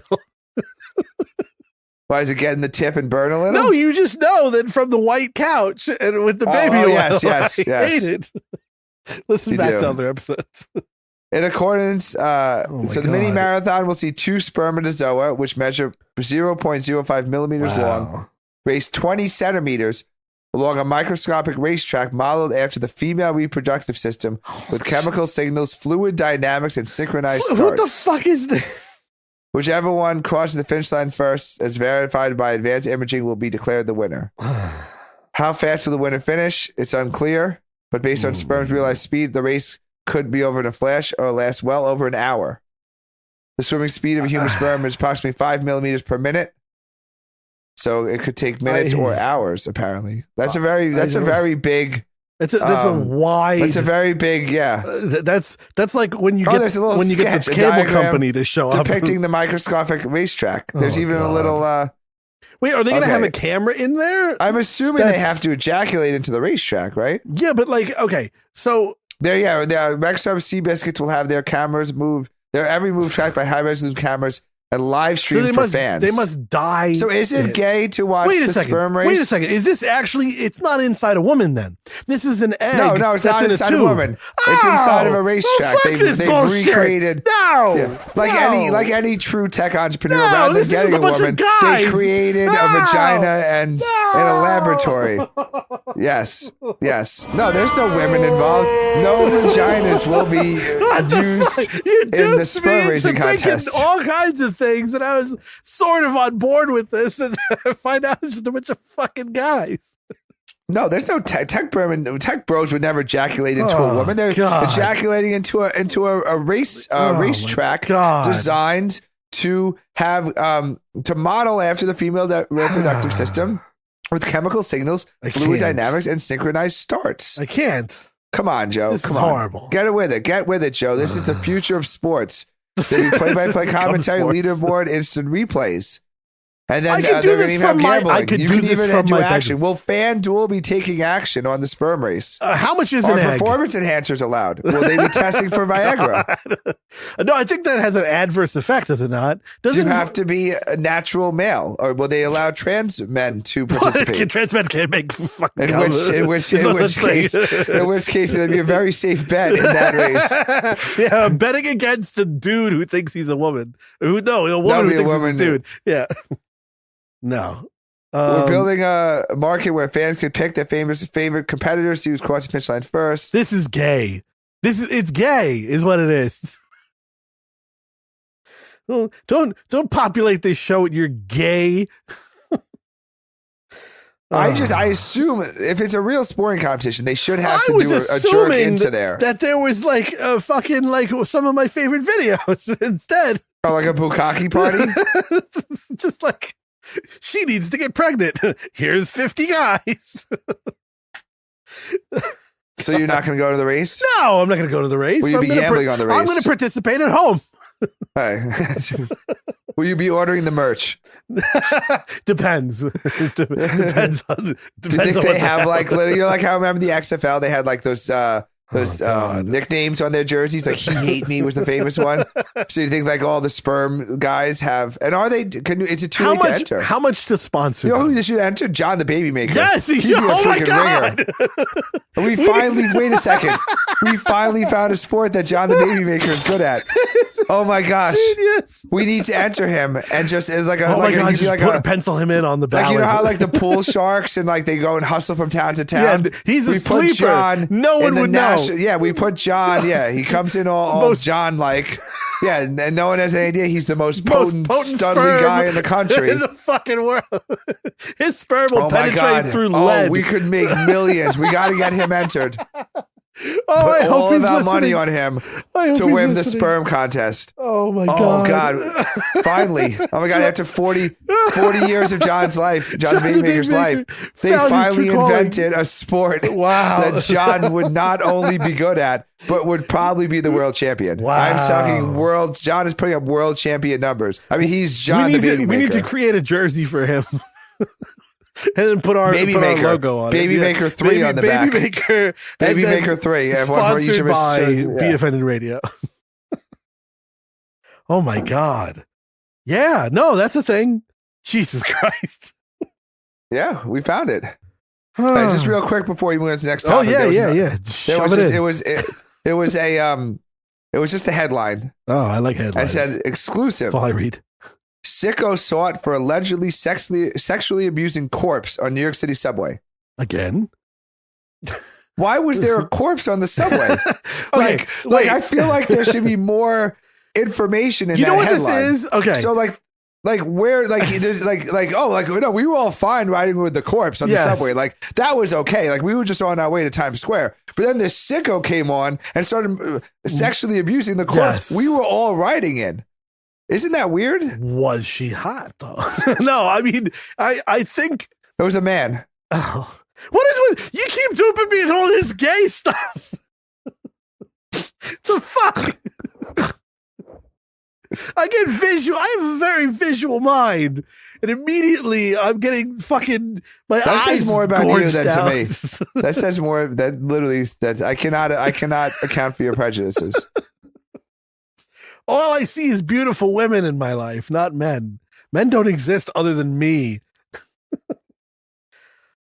Why is it getting the tip and burn a little? No, you just know that from the white couch and with the baby oil. Yes. I hate it. Listen back to other episodes. In accordance, the mini marathon will see two spermatozoa, which measure 0.05 millimeters long, race 20 centimeters along a microscopic racetrack modeled after the female reproductive system with chemical signals, fluid dynamics, and synchronized starts. What the fuck is this? Whichever one crosses the finish line first, as verified by advanced imaging, will be declared the winner. How fast will the winner finish? It's unclear, but based on sperm's realized speed, the race could be over in a flash or last well over an hour. The swimming speed of a human sperm is approximately 5 millimeters per minute, so it could take minutes or hours. Apparently, that's a very big. That's a wide. That's a very big, That's like when you get the cable company to show up depicting the microscopic racetrack. There's even a little. Wait, are they going to have a camera in there? I'm assuming they have to ejaculate into the racetrack, right? Yeah, but like, okay, so there, Microsoft Seabiscuits will have their cameras moved. Their every move tracked by high resolution cameras and live stream for fans. They must die. So is it gay to watch the sperm race? Wait a second. Is this actually? It's not inside a woman then. This is an egg. No, it's not inside a woman. It's inside of a racetrack. They've recreated. Like any true tech entrepreneur, rather than getting a woman, they created a vagina and in a laboratory. Yes. No, there's no women involved. No vaginas will be used in the sperm raising contest. All kinds of things, and I was sort of on board with this, and I find out it's just a bunch of fucking guys. No, there's no tech bros would never ejaculate into a woman. They're ejaculating into a racetrack designed to have to model after the female reproductive system with chemical signals, fluid dynamics, and synchronized starts. I can't. Come on, Joe. This is horrible. Get with it, Joe. This is the future of sports. There'll be play-by-play commentary, leaderboard, instant replays. And then they're going to even have gambling. You can even do action. Will FanDuel be taking action on the sperm race? How much is an egg? Are performance enhancers allowed? Will they be testing for Viagra? No, I think that has an adverse effect, does it not? Do you have to be a natural male? Or will they allow trans men to participate? Trans men can't make fucking in which case, it'd be a very safe bet in that race. Yeah, betting against a dude who thinks he's a woman. A woman who thinks he's a dude. Yeah. No. We're building a market where fans can pick their favorite competitors to use cross the finish line first. This is gay. It's gay, is what it is. Don't populate this show with your gay. I assume if it's a real sporting competition, they should have to do a jerk into there. That there was like a fucking like some of my favorite videos instead. Or like a bukkake party. Just like. She needs to get pregnant. Here's 50 guys. So you're not going to go to the race? No, I'm not going to go to the race. Will you be gambling on the race? I'm going to participate at home. Will you be ordering the merch? Depends. Depends on. Do you think they have like? You're like, I remember the XFL. They had like those those nicknames on their jerseys. Like He Hate Me was the famous one. So you think like all the sperm guys have, and are they? It's a too late to enter. How much to sponsor? You know who they should enter? John the Baby Maker. Yes, oh my God. And we finally wait a second. We finally found a sport that John the Baby Maker is good at. Oh my gosh. Genius. We need to enter him and just like a, oh my God, just like pencil him in on the ballot. Like you know how like the pool sharks and like they go and hustle from town to town. Yeah, he's a sleeper. John no one would know. Yeah, we put John. Yeah, he comes in all John like. Yeah, and no one has any idea he's the most potent studly guy in the country in the fucking world. His sperm will penetrate through lead. Oh, we could make millions. We got to get him entered. I hope all he's of our listening. money on him to win the sperm contest. Oh my God. Oh God. Finally. Oh my God. After 40 years of John's life, John the Baby Maker's life, they finally invented a sport that John would not only be good at, but would probably be the world champion. Wow. I'm talking John is putting up world champion numbers. I mean, he's John the Baby Maker. We need to create a jersey for him. And then put our logo on Baby it. Maker 3 on the back. Baby Maker 3. Sponsored by Be Offended Radio. Oh my God. Yeah, no, that's a thing. Jesus Christ. Yeah, we found it. Just real quick before you move on to the next topic. It was just a headline. Oh, I like headlines. I said exclusive. That's all I read. Sicko sought for allegedly sexually abusing corpse on New York City subway. Again? Why was there a corpse on the subway? Okay, like I feel like there should be more information in that headline. You know what this is? Okay. So where we were all fine riding with the corpse on the subway. Like that was okay. Like we were just on our way to Times Square. But then this sicko came on and started sexually abusing the corpse we were all riding in. Isn't that weird? Was she hot though? No, I mean, I think it was a man. Oh, what you keep duping me with all this gay stuff? The fuck? I get visual. I have a very visual mind, and immediately I'm getting fucking my eyes. That says more about you than to me. That says more. That literally. That I cannot account for your prejudices. All I see is beautiful women in my life, not men. Men don't exist other than me. That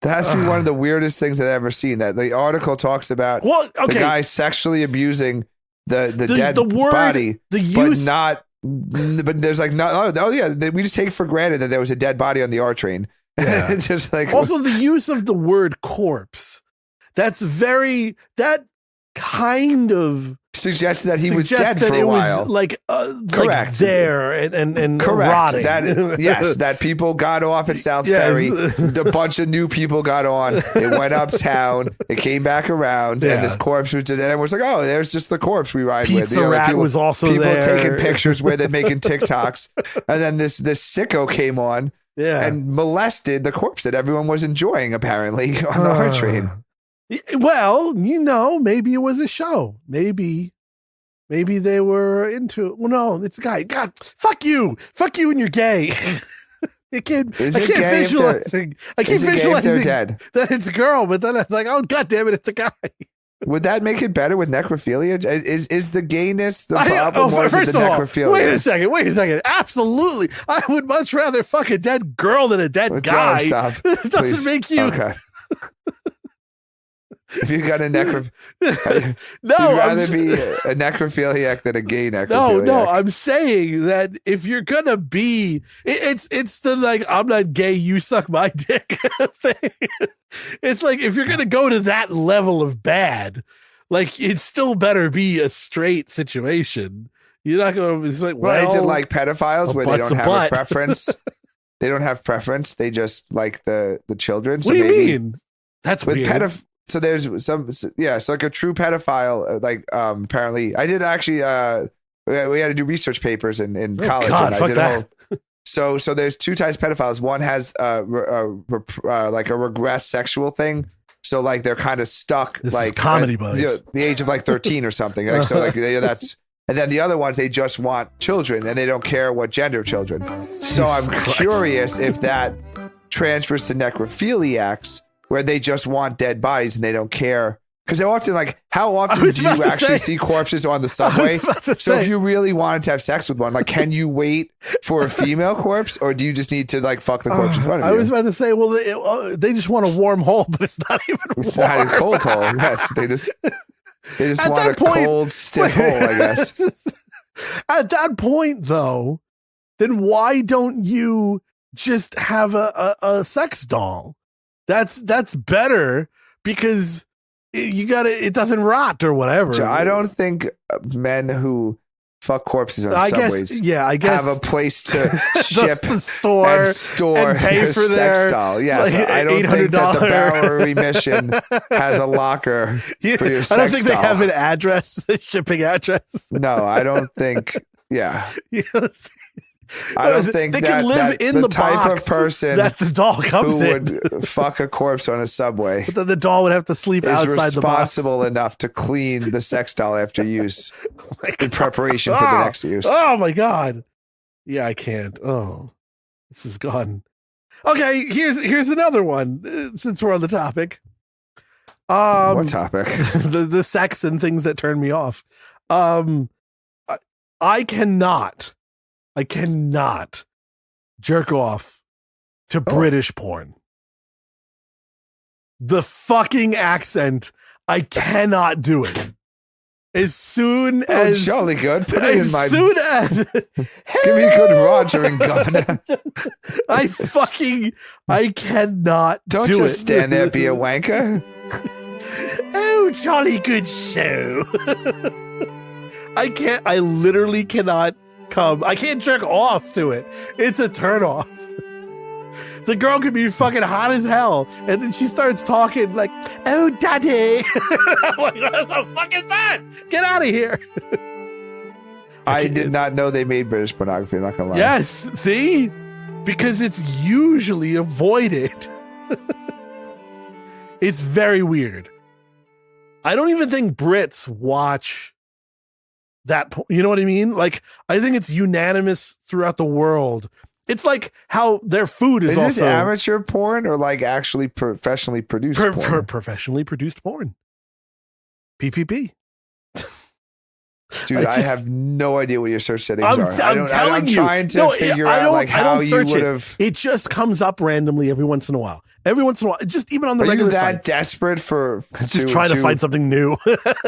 has to be one of the weirdest things I've ever seen. That the article talks about the guy sexually abusing the dead body, but there's like not. Oh yeah, we just take for granted that there was a dead body on the R train. Yeah. It's just like also the use of the word corpse. That kind of suggests that he was dead for a while. Was like there and rotting. That people got off at South Ferry. A bunch of new people got on. It went uptown. It came back around, and this corpse was just. And everyone's like, "Oh, there's just the corpse we ride with." Pizza Rat was also people there. Taking pictures where they're making TikToks, and then this sicko came on and molested the corpse that everyone was enjoying apparently on the R train. Well, maybe it was a show. Maybe they were into it. Well, no, it's a guy. God, fuck you and you're gay. I can't visualizing that it's a girl, but then it's like, oh God damn it, it's a guy. Would that make it better with necrophilia? Is the gayness the problem? First of all, wait a second. Absolutely, I would much rather fuck a dead girl than a dead guy. Stop. It doesn't make you. Okay. If you got a you'd no, rather be a necrophiliac than a gay necrophiliac. No, I'm saying that if you're gonna be, it's the like I'm not gay, you suck my dick thing. It's like if you're gonna go to that level of bad, like it still better be a straight situation. You're not gonna. It's like, is it like pedophiles where they don't have a preference? They don't have preference. They just like the children. What do you mean? That's with weird. So there's so like a true pedophile, apparently I did actually, we had to do research papers in college. God, and fuck that. So there's two types of pedophiles. One has like a regressed sexual thing. So like they're kind of stuck this like is comedy bugs. The age of like 13 or something. Like, so like that's, and then the other ones, they just want children and they don't care what gender children. So I'm curious if that transfers to necrophiliacs, where they just want dead bodies and they don't care Because how often do you actually see corpses on the subway? So if you really wanted to have sex with one, like, can you wait for a female corpse, or do you just need to like fuck the corpse in front of you? I was about to say, well, they just want a warm hole, but it's not even warm. It's not a cold hole. Yes, they just want a cold, stiff hole, I guess. At that point, though, then why don't you just have a sex doll? That's better, because it doesn't rot or whatever. I don't think men who fuck corpses on subways have a place to ship the store and pay for their sex doll. Yes, like I don't think that the Bowery Mission has a locker for your sex doll. I don't think they have an address, a shipping address. No, I don't think. Yeah. I don't think they can live in the type box of person that the doll comes who in would fuck a corpse on a subway. But then the doll would have to sleep outside the box. Responsible enough to clean the sex doll after use in preparation for the next use. Oh my God. Yeah, I can't. Oh, this is gone. Okay, here's another one, since we're on the topic. What topic? the sex and things that turn me off. I cannot jerk off to British porn. The fucking accent, I cannot do it. As soon as jolly good. Put it in my. As soon as give me a good Roger and Governor. I cannot. Don't do just it. stand there, be a wanker. Oh, jolly good show. I literally cannot come. I can't jerk off to it. It's a turn off. The girl could be fucking hot as hell, and then she starts talking like, "Oh, daddy." I'm like, what the fuck is that? Get out of here. I did not know they made British pornography. I'm not gonna lie. Yes, see? Because it's usually avoided. It's very weird. I don't even think Brits watch that. You know what I mean? Like, I think it's unanimous throughout the world. It's like how their food is also... Is this amateur porn or like actually professionally produced porn? Professionally produced porn. PPP. Dude, I have no idea what your search settings are. I'm trying to figure out how you would have... It just comes up randomly every once in a while. Every once in a while. Just even on the regular sites. Are you that desperate for... Just trying to find something new.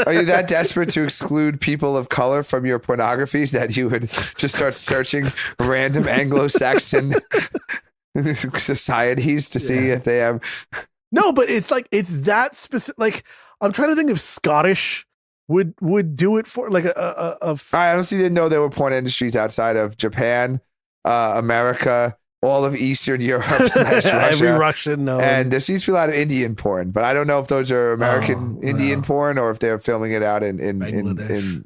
Are you that desperate to exclude people of color from your pornographies that you would just start searching random Anglo-Saxon societies to see if they have... No, but it's that specific... Like, I'm trying to think if Scottish... would do it for like I honestly didn't know there were porn industries outside of Japan, America, all of Eastern Europe, Russia, every Russian, and there seems to be a lot of Indian porn, but I don't know if those are American Indian porn or if they're filming it out in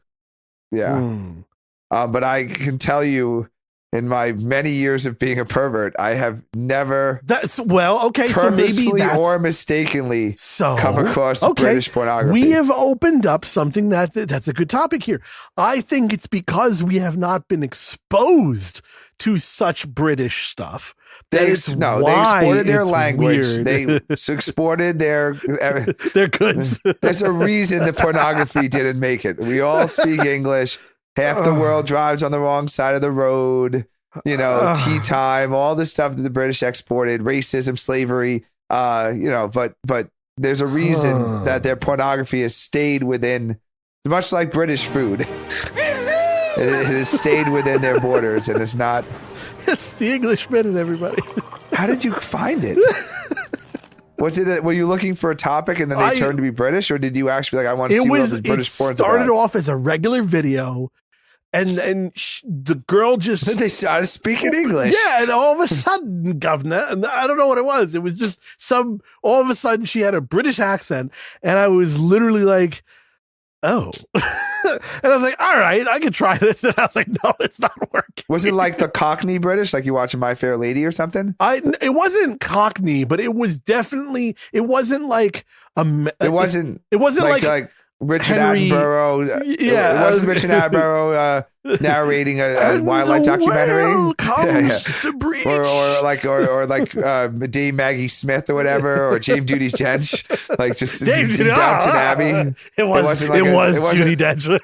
but I can tell you, in my many years of being a pervert, I have never so maybe that's, or mistakenly come across British pornography. We have opened up something that's a good topic here. I think it's because we have not been exposed to such British stuff. They exported their language. Weird. They exported their goods. There's a reason the pornography didn't make it. We all speak English. Half the world drives on the wrong side of the road, tea time, all the stuff that the British exported, racism, slavery, but there's a reason that their pornography has stayed within, much like British food. It has stayed within their borders and it's not. It's the English minute, everybody. How did you find it? Were you looking for a topic and then they turned to be British, or did you actually I want to see what the British porn? It started off as a regular video. And the girl just... They started speaking English. Yeah, and all of a sudden, governor, and I don't know what it was. It was just all of a sudden she had a British accent, and I was literally like, oh. And I was like, all right, I could try this. And I was like, no, it's not working. Was it like the Cockney British, like you watching My Fair Lady or something? It wasn't Cockney, but it was definitely, it wasn't like... It wasn't like Richard Henry, Attenborough. Yeah, it wasn't Richard Attenborough narrating a wildlife documentary. To breach. Or like Dame Maggie Smith or whatever, or James Judy Dench, like just Downton Abbey. It was Judi Dench.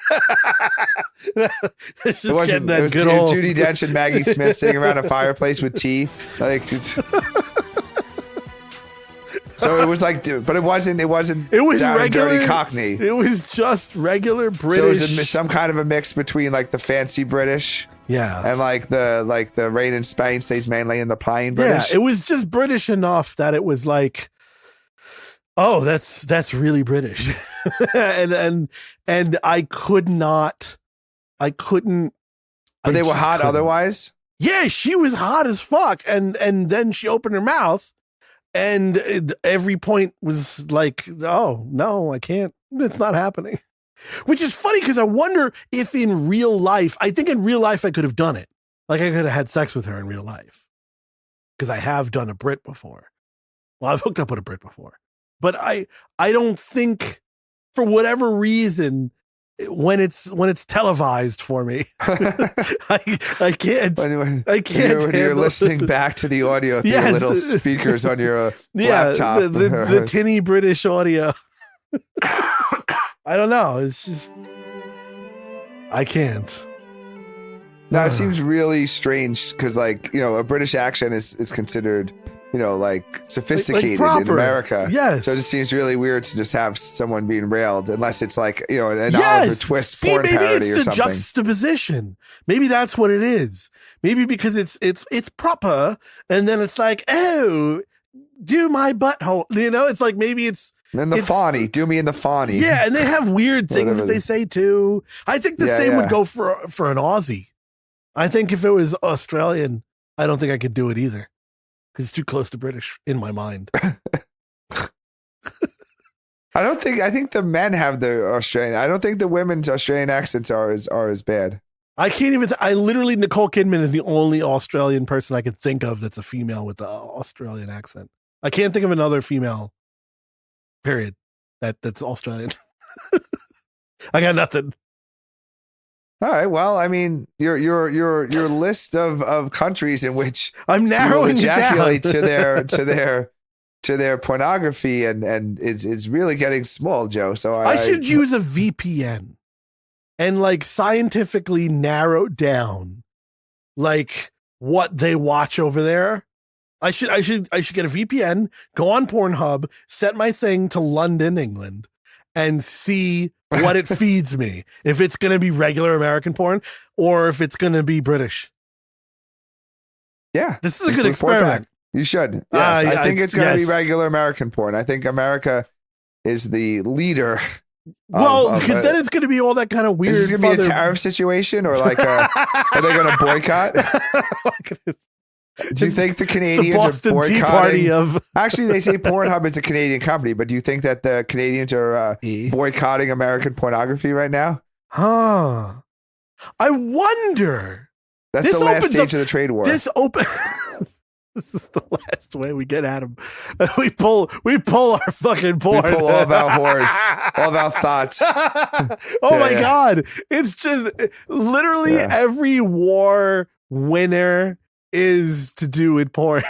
It's just getting that good old Judi Dench and Maggie Smith sitting around a fireplace with tea, like. So it was like, but it wasn't. It was regular dirty Cockney. It was just regular British. So it was some kind of a mix between like the fancy British, and like the rain in Spain stays mainly in the plain British. Yeah, it was just British enough that it was like, oh, that's really British, and I couldn't. But they were hot otherwise. Yeah, she was hot as fuck, and then she opened her mouth. And every point was like, oh, no, I can't. It's not happening. Which is funny because I wonder if in real life, I think in real life I could have done it. Like I could have had sex with her in real life. Because I have done a Brit before. Well, I've hooked up with a Brit before. But I don't think, for whatever reason, when it's televised for me, I can't. When you're listening back to the audio through your little speakers on your laptop, the tinny British audio. I don't know. It's just I can't. No, it seems really strange because, like, a British accent is considered, like sophisticated like in America. Yes. So it just seems really weird to just have someone being railed, unless it's like, an Oliver Twist porn parody or something. Maybe it's the juxtaposition. Maybe that's what it is. Maybe because it's proper, and then it's like, oh, do my butthole. It's like maybe it's. And the Fawny, do me in the Fawny. Yeah, and they have weird things that they say too. I think the same would go for an Aussie. I think if it was Australian, I don't think I could do it either. Because it's too close to British in my mind. I think the men have the Australian. I don't think the women's Australian accents are as bad. I can't even. I literally, Nicole Kidman is the only Australian person I can think of that's a female with the Australian accent. I can't think of another female. Period. That's Australian. I got nothing. All right. Well, I mean, your list of countries in which I'm narrowing it down to their pornography and it's really getting small, Joe. So I should use a VPN and like scientifically narrow down like what they watch over there. I should get a VPN, go on Pornhub, set my thing to London, England, and see what it feeds me. If it's going to be regular American porn or if it's going to be British. Yeah. This is a good experiment. You should. Yes, I think it's going to be regular American porn. I think America is the leader. Well, because then it's going to be all that kind of weird. Is this going to be a tariff situation or like are they going to boycott? Do you think the Canadians are boycotting? Actually, they say Pornhub is a Canadian company, but do you think that the Canadians are boycotting American pornography right now? Huh. I wonder. That's the last stage of the trade war. This is the last way we get at them. We pull our fucking porn. We pull all of our whores, all of our thoughts. My God. It's just literally every war winner is to do with porn.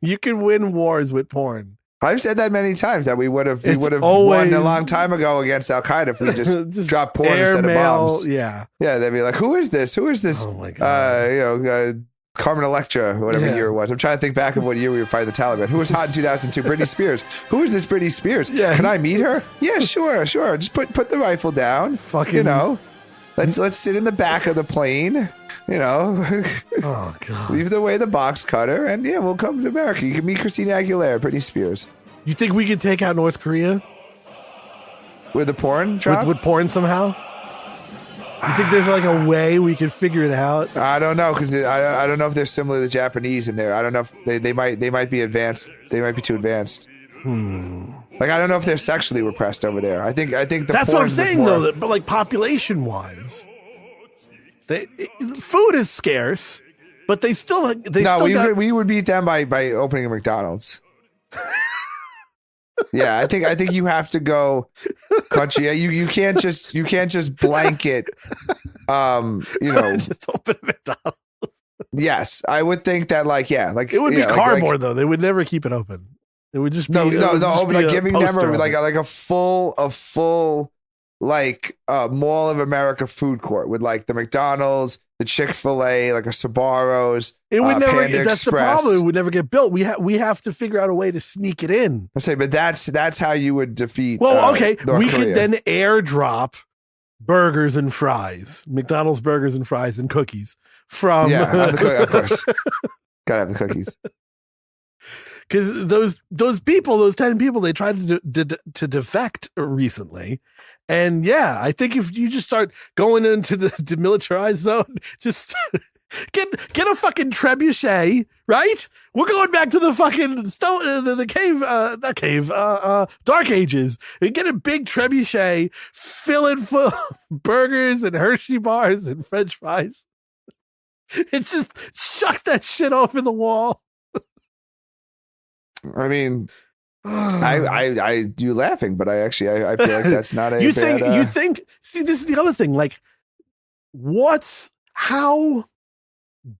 You can win wars with porn. I've said that many times that we would have won a long time ago against Al Qaeda if we just dropped porn instead of bombs. Yeah, they'd be like, "Who is this? Who is this?" Oh my God. Carmen Electra, whatever year it was. I'm trying to think back of what year we were fighting the Taliban. Who was hot in 2002? Britney Spears. Who is this Britney Spears? Yeah. Can I meet her? Yeah, sure. Just put the rifle down. Fucking, let's sit in the back of the plane. Oh God. Leave away the box cutter, and we'll come to America. You can meet Christina Aguilera, Britney Spears. You think we could take out North Korea with the porn drop? With porn somehow? You think there's like a way we could figure it out? I don't know because I don't know if they're similar to the Japanese in there. I don't know if they might be advanced. They might be too advanced. Like I don't know if they're sexually repressed over there. I think that's what I'm saying though. But like population wise. Food is scarce, but we would beat them by opening a McDonald's. Yeah, I think you have to go country. You can't just blanket. Just open a McDonald's. Yes, I would think that it would be cardboard though. They would never keep it open. It would just be no, like giving them a full Mall of America food court with like the McDonald's, the Chick-fil-A, like a Sbarro's. It would never. Panda that's Express. The problem. It would never get built. We have to figure out a way to sneak it in. I say, but that's how you would defeat. Well, okay, North we Korea. could then airdrop burgers and fries, McDonald's burgers and fries and cookies from. Of course, gotta have the cookies. Because those 10 people, they tried to defect recently. And yeah, I think if you just start going into the demilitarized zone, just get a fucking trebuchet, right? We're going back to the fucking Dark Ages. And get a big trebuchet, fill it full of burgers and Hershey bars and French fries. And just chuck that shit over the wall. I mean, I you laughing, but I feel like that's not a you bad, think see, this is the other thing, like how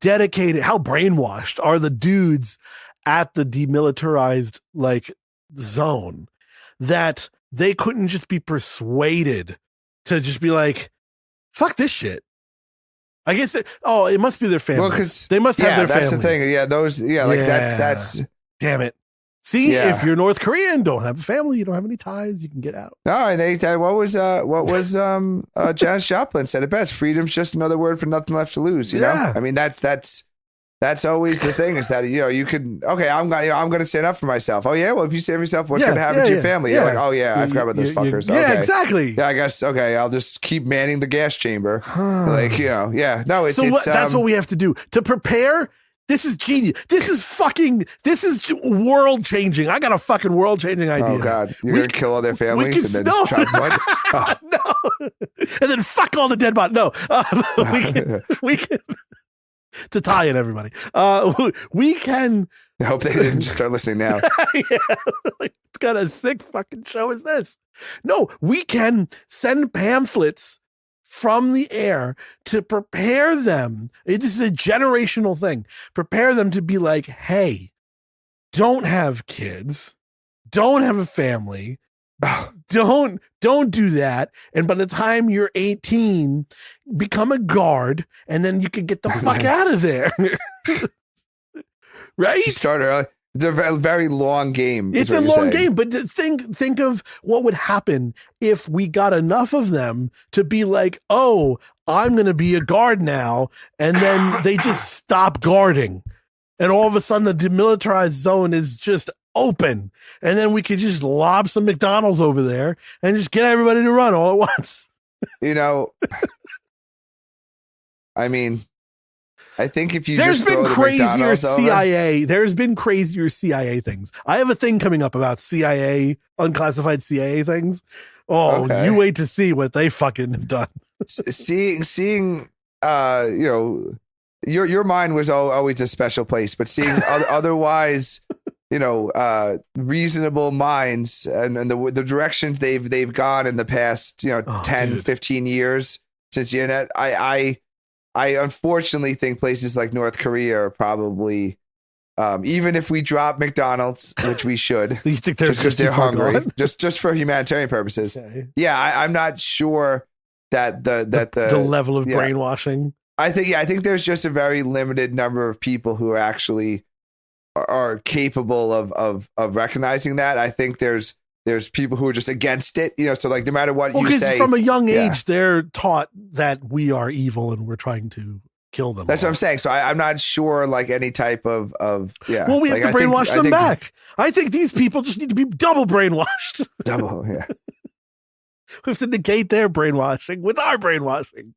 dedicated, how brainwashed are the dudes at the demilitarized zone that they couldn't just be persuaded to just be like, fuck this shit. I guess it must be their families. Well, they must have their families. That's the thing. Yeah, those. Yeah, that's. Damn it. See, if you're North Korean, don't have a family, you don't have any ties, you can get out. No, and what was Janis Joplin said it best. Freedom's just another word for nothing left to lose. You know, I mean that's always the thing is that you can I'm going to stand up for myself. Oh yeah, well if you stand for yourself, what's going to happen to your family? You're like, oh yeah, I forgot about those fuckers. Yeah, exactly. Yeah, I guess I'll just keep manning the gas chamber. No, it's that's what we have to do to prepare. This is genius. This is world changing. I got a fucking world changing idea. Oh God, you're gonna kill all their families and then try to No, and then fuck all the dead bodies. No, we can to tie in everybody. We can. I hope they didn't just start listening now. What kind of sick fucking show is this? No, we can send pamphlets from the air to prepare them. This is a generational thing. Prepare them to be like, hey, don't have kids, don't have a family, don't do that. And by the time you're 18, become a guard, and then you can get the fuck out of there. Right? You start early. It's a very long game. It's a long game, but think of what would happen if we got enough of them to be like, oh, I'm going to be a guard now. And then they just stop guarding. And all of a sudden the demilitarized zone is just open. And then we could just lob some McDonald's over there and just get everybody to run all at once. I mean, I think if you there's just been crazier CIA, there's been crazier CIA things. I have a thing coming up about CIA, unclassified CIA things. Oh, okay. You wait to see what they fucking have done. Seeing, your mind was always a special place, but seeing otherwise, reasonable minds and the directions they've gone in the past, 10, 15 years since the internet, I unfortunately think places like North Korea are probably, even if we drop McDonald's, which we should, you think they're hungry, just for humanitarian purposes. Okay. Yeah, I'm not sure that the level of brainwashing. I think there's just a very limited number of people who actually are capable of recognizing that. I think there's people who are just against it, so like no matter what you say. From a young age, they're taught that we are evil and we're trying to kill them. That's what I'm saying. So I'm not sure like any type of. Well, we have to brainwash them back. I think these people just need to be double brainwashed. Double, yeah. We have to negate their brainwashing with our brainwashing.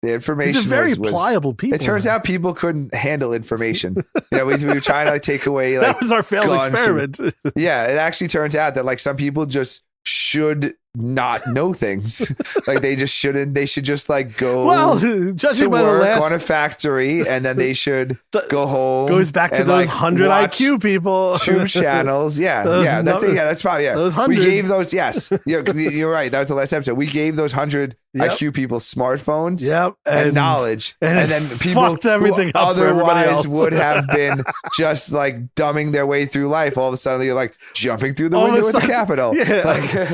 The information These are very pliable people. It turns out people couldn't handle information. We were trying to take away like that was our failed experiment. Yeah, it actually turns out that like some people just should not know things. Like they just shouldn't. They should just like go. Well, judging to by the work last on a factory, and then they should go home. Goes back to and, those like, 100 watch IQ people. 2 channels. Yeah, Those yeah, that's it. Yeah, that's probably those We 100. gave those. Yes, you're right. That was the last episode. We gave those 100 Yep. IQ people smartphones. Yep, and knowledge, and then people fucked everything who up for everybody otherwise else. would have been just like dumbing their way through life. All of a sudden, you're like jumping through the All of a window at the sudden- Capitol. Yeah.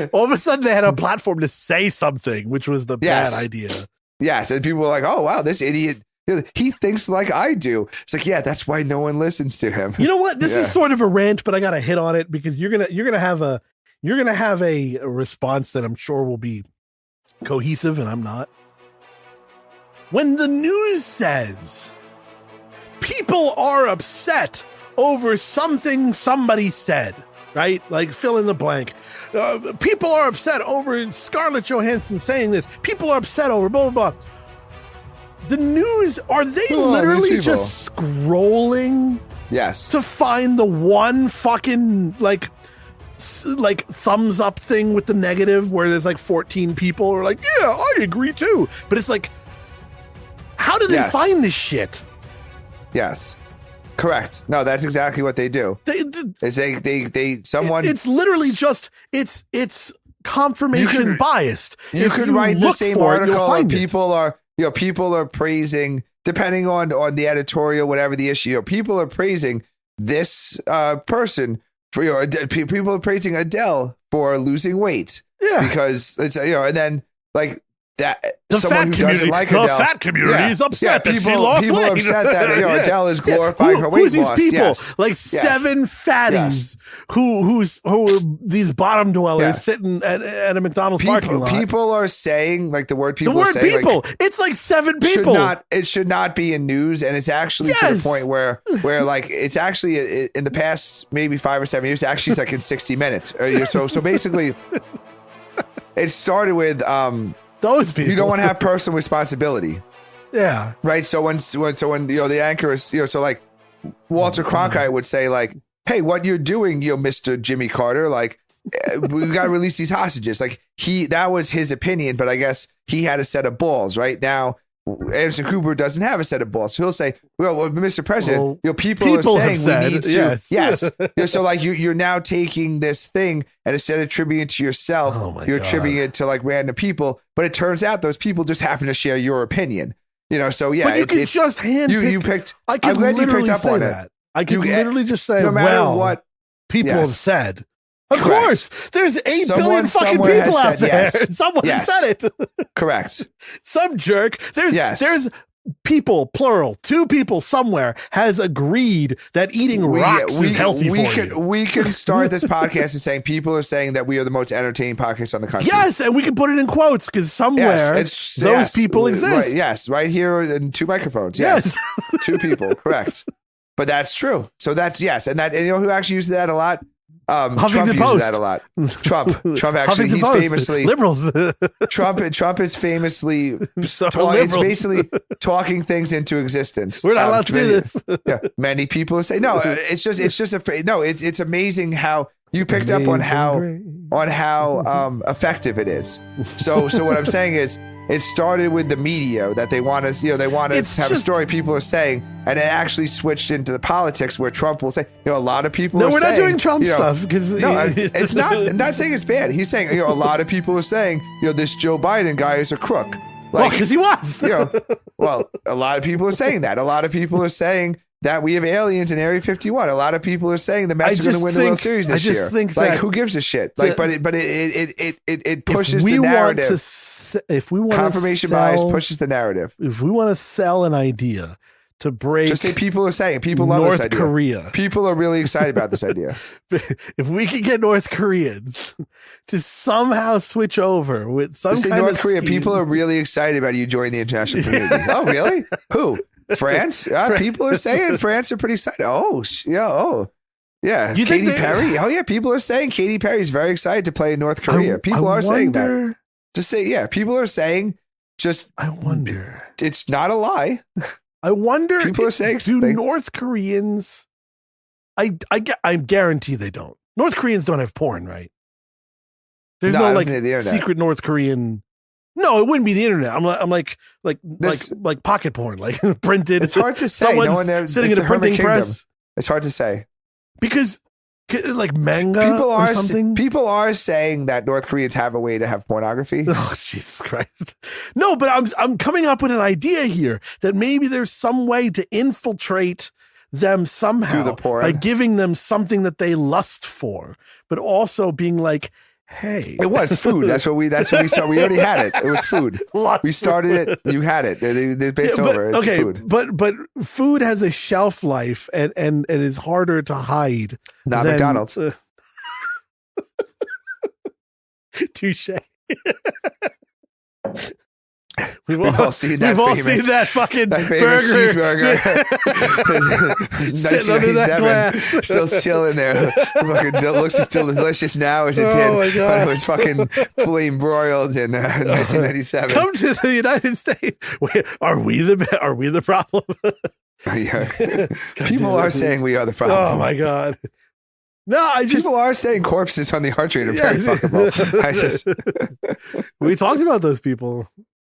Like, All of a sudden, they had a platform to say something, which was the Yes. bad idea. yes, and people were like, "Oh wow, this idiot, he thinks like I do." It's like, yeah, that's why no one listens to him. You know what? This Yeah. is sort of a rant, but I got to hit on it because you're gonna have a response that I'm sure will be cohesive, and I'm not. When the news says people are upset over something somebody said, right? Like fill in the blank. People are upset over Scarlett Johansson saying this. People are upset over blah, blah, blah. The news, are they Who are these literally people? just scrolling Yes, to find the one fucking like thumbs up thing with the negative where there's like 14 people who are like, yeah, I agree too. But it's like, how do they Yes. find this shit? yes, correct. No, that's exactly what they do. It's someone. It's literally just it's confirmation You could- biased. You If could write the look same for it, article. you'll find it. People are praising, depending on the editorial, whatever the issue. People are praising this person for people are praising Adele for losing weight. Yeah. Because it's and then like that The someone fat who community, doesn't like the Adele, fat community is upset that she people lost people are weight. upset that Yeah. Adele is Yeah. glorifying her weight who's these loss. people? Yes. Like 7 fatties who are these bottom dwellers Yeah. sitting at a McDonald's parking lot. People are saying like the word people the word are saying, people. like, It's like 7 people. it should not be in news, and it's actually to Yes. the point where like it's actually in the past maybe 5 or 7 years actually it's like in 60 minutes. So basically it started with Those people. you don't want to have personal responsibility, Yeah. right? So when the anchor is so like Walter Cronkite would say like, hey, what you're doing, Mr. Jimmy Carter, like we got to release these hostages. Like that was his opinion, but I guess he had a set of balls. Right now, Anderson Cooper doesn't have a set of balls. So he'll say, well, Mr. President, people are saying have we need said, to, yes. So like you're now taking this thing and instead of attributing it to yourself, Oh my you're God. attributing it to like random people. But it turns out those people just happen to share your opinion. So yeah, But you can just hand you picked. I can I'm glad you literally picked up say on that. it. I can You- literally just say, No matter well, what, people Yes. have said. Of Correct. course, there's 8 Someone billion fucking somewhere people has out said there. yes. Someone Yes. said it. correct. Some jerk. There's Yes. people, plural, 2 people somewhere has agreed that eating rocks is healthy for you. We can start this podcast and saying people are saying that we are the most entertaining podcast on the country. Yes, and we can put it in quotes because somewhere those people exist. Right, yes, right here in 2 microphones. Yes, 2 people. Correct. But that's true. So that's yes, and you know who actually uses that a lot? Trump Huffington uses Post. that a lot. Trump actually, Huffington he's Post. famously liberals. Trump is famously So it's liberals. basically talking things into existence. We're not allowed to do this. Yeah, many people say no. It's just it's amazing how you picked up on how effective it is. So what I'm saying is it started with the media that they want us, they want to It's have a just- story people are saying, and it actually switched into the politics where Trump will say, a lot of people. No, are we're not saying, doing Trump stuff because No, it's not. I'm not saying it's bad. He's saying, a lot of people are saying, this Joe Biden guy is a crook. Well, because he was. Well, a lot of people are saying that. A lot of people are saying that we have aliens in Area 51. A lot of people are saying the Mets are going to win the World Series this year. Think like, that who gives a shit? Like, but it pushes the want narrative. if we want Confirmation to bias sell, pushes the narrative. if we want to sell an idea to break Just say people are saying. People love North this idea. Korea, People are really excited about this idea. if we can get North Koreans to somehow switch over with some Just say kind North of Korea. scheme- People are really excited about you joining the international community. Oh, really? Who? France? People are saying France are pretty excited. Oh, yeah. You think Katy Perry. Oh, yeah. People are saying Katy Perry is very excited to play in North Korea. People are saying that. Just say, yeah. People are saying, I wonder. it's not a lie. I wonder. People are saying do they- North Koreans? I guarantee they don't. North Koreans don't have porn, right? There's No, no I don't like think the internet. secret North Korean. No, it wouldn't be the internet. I'm like pocket porn, like printed. It's hard to say. Someone's No one sitting it's in a the Hermit printing Kingdom. press It's hard to say. because like manga or something. People are saying that North Koreans have a way to have pornography. Oh, Jesus Christ. No, but I'm coming up with an idea here that maybe there's some way to infiltrate them somehow the porn. by giving them something that they lust for, but also being like, hey. It was food. That's what we saw. We already had it. It was food. We started it. You had it. It's over. It's food. But food has a shelf life and is harder to hide. Not than, McDonald's. Touche. We've all seen that. We've all seen that fucking famous burger. cheeseburger. Sitting under that 1997. glass. Still chilling there. Fucking looks still delicious now as it did my God. when it was fucking flame broiled in 1997. Come to the United States. Wait, are we the problem? Yeah. People are saying we are the problem. Oh my God. No, people are saying corpses on the arch rate are very fuckable. We talked about those people.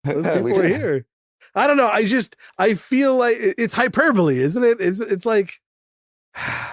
Those people are here. I don't know. I feel like it's hyperbole, isn't it? It's like,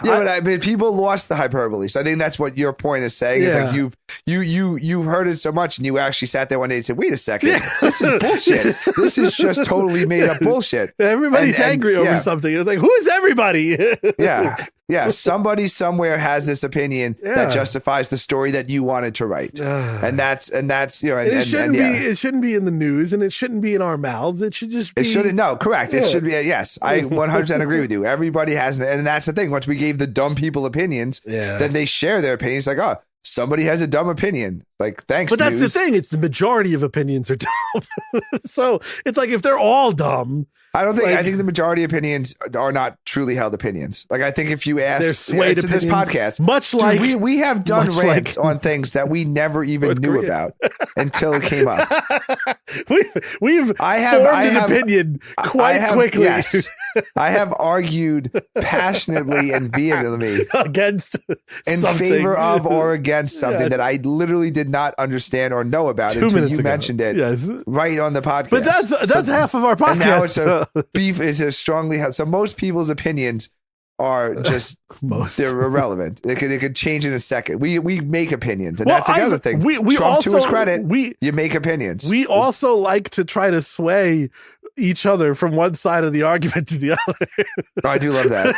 yeah, but people lost the hyperbole. So I think that's what your point is saying. Yeah. It's like you've heard it so much, and you actually sat there one day and said, "Wait a second, this is bullshit. This is just totally made up bullshit." Everybody's angry over something. It's like, who is everybody? Yeah. Somebody somewhere has this opinion that justifies the story that you wanted to write, and that's it shouldn't be in the news, and it shouldn't be in our mouths. It should just be. It shouldn't. No, correct. It should be. Yes, I 100% agree with you. Everybody has, and that's the thing. Once we gave the dumb people opinions, then they share their opinions. Like, oh, somebody has a dumb opinion. Like, thanks. But that's news. the thing. It's the majority of opinions are dumb. So it's like if they're all dumb. I think the majority of opinions are not truly held opinions. Like, I think if you ask, they're swayed to this podcast, much like we have done rants on things that we never even knew about until it came up. We've formed an opinion quite quickly. Yes, I have argued passionately and vehemently against in something. favor of or against something that I literally did not understand or know about until you mentioned it right on the podcast. But that's half of our podcast. And now it's beef is a strongly held. So most people's opinions are just they're irrelevant. They could change in a second. We make opinions, and that's the other thing. We Trump, also, to his credit, you make opinions. We also like to try to sway each other from one side of the argument to the other. I do love that.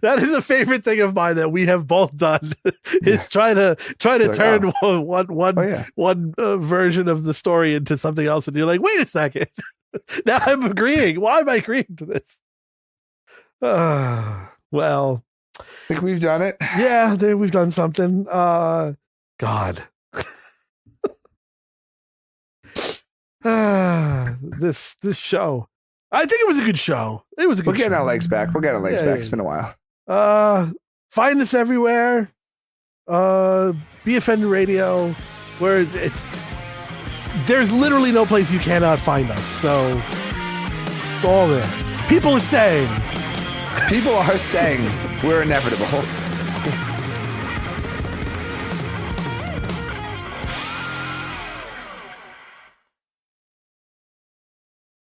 That is a favorite thing of mine that we have both done. Is try to turn one version of the story into something else, and you're like, wait a second. Now I'm agreeing. Why am I agreeing to this? Well, I think we've done it. Yeah, we've done something. God. This show. I think it was a good show. It was a good We're getting show. our legs back. It's been a while. Find us everywhere. Be Offended Radio, where there's literally no place you cannot find us. So it's all there. People are saying we're inevitable.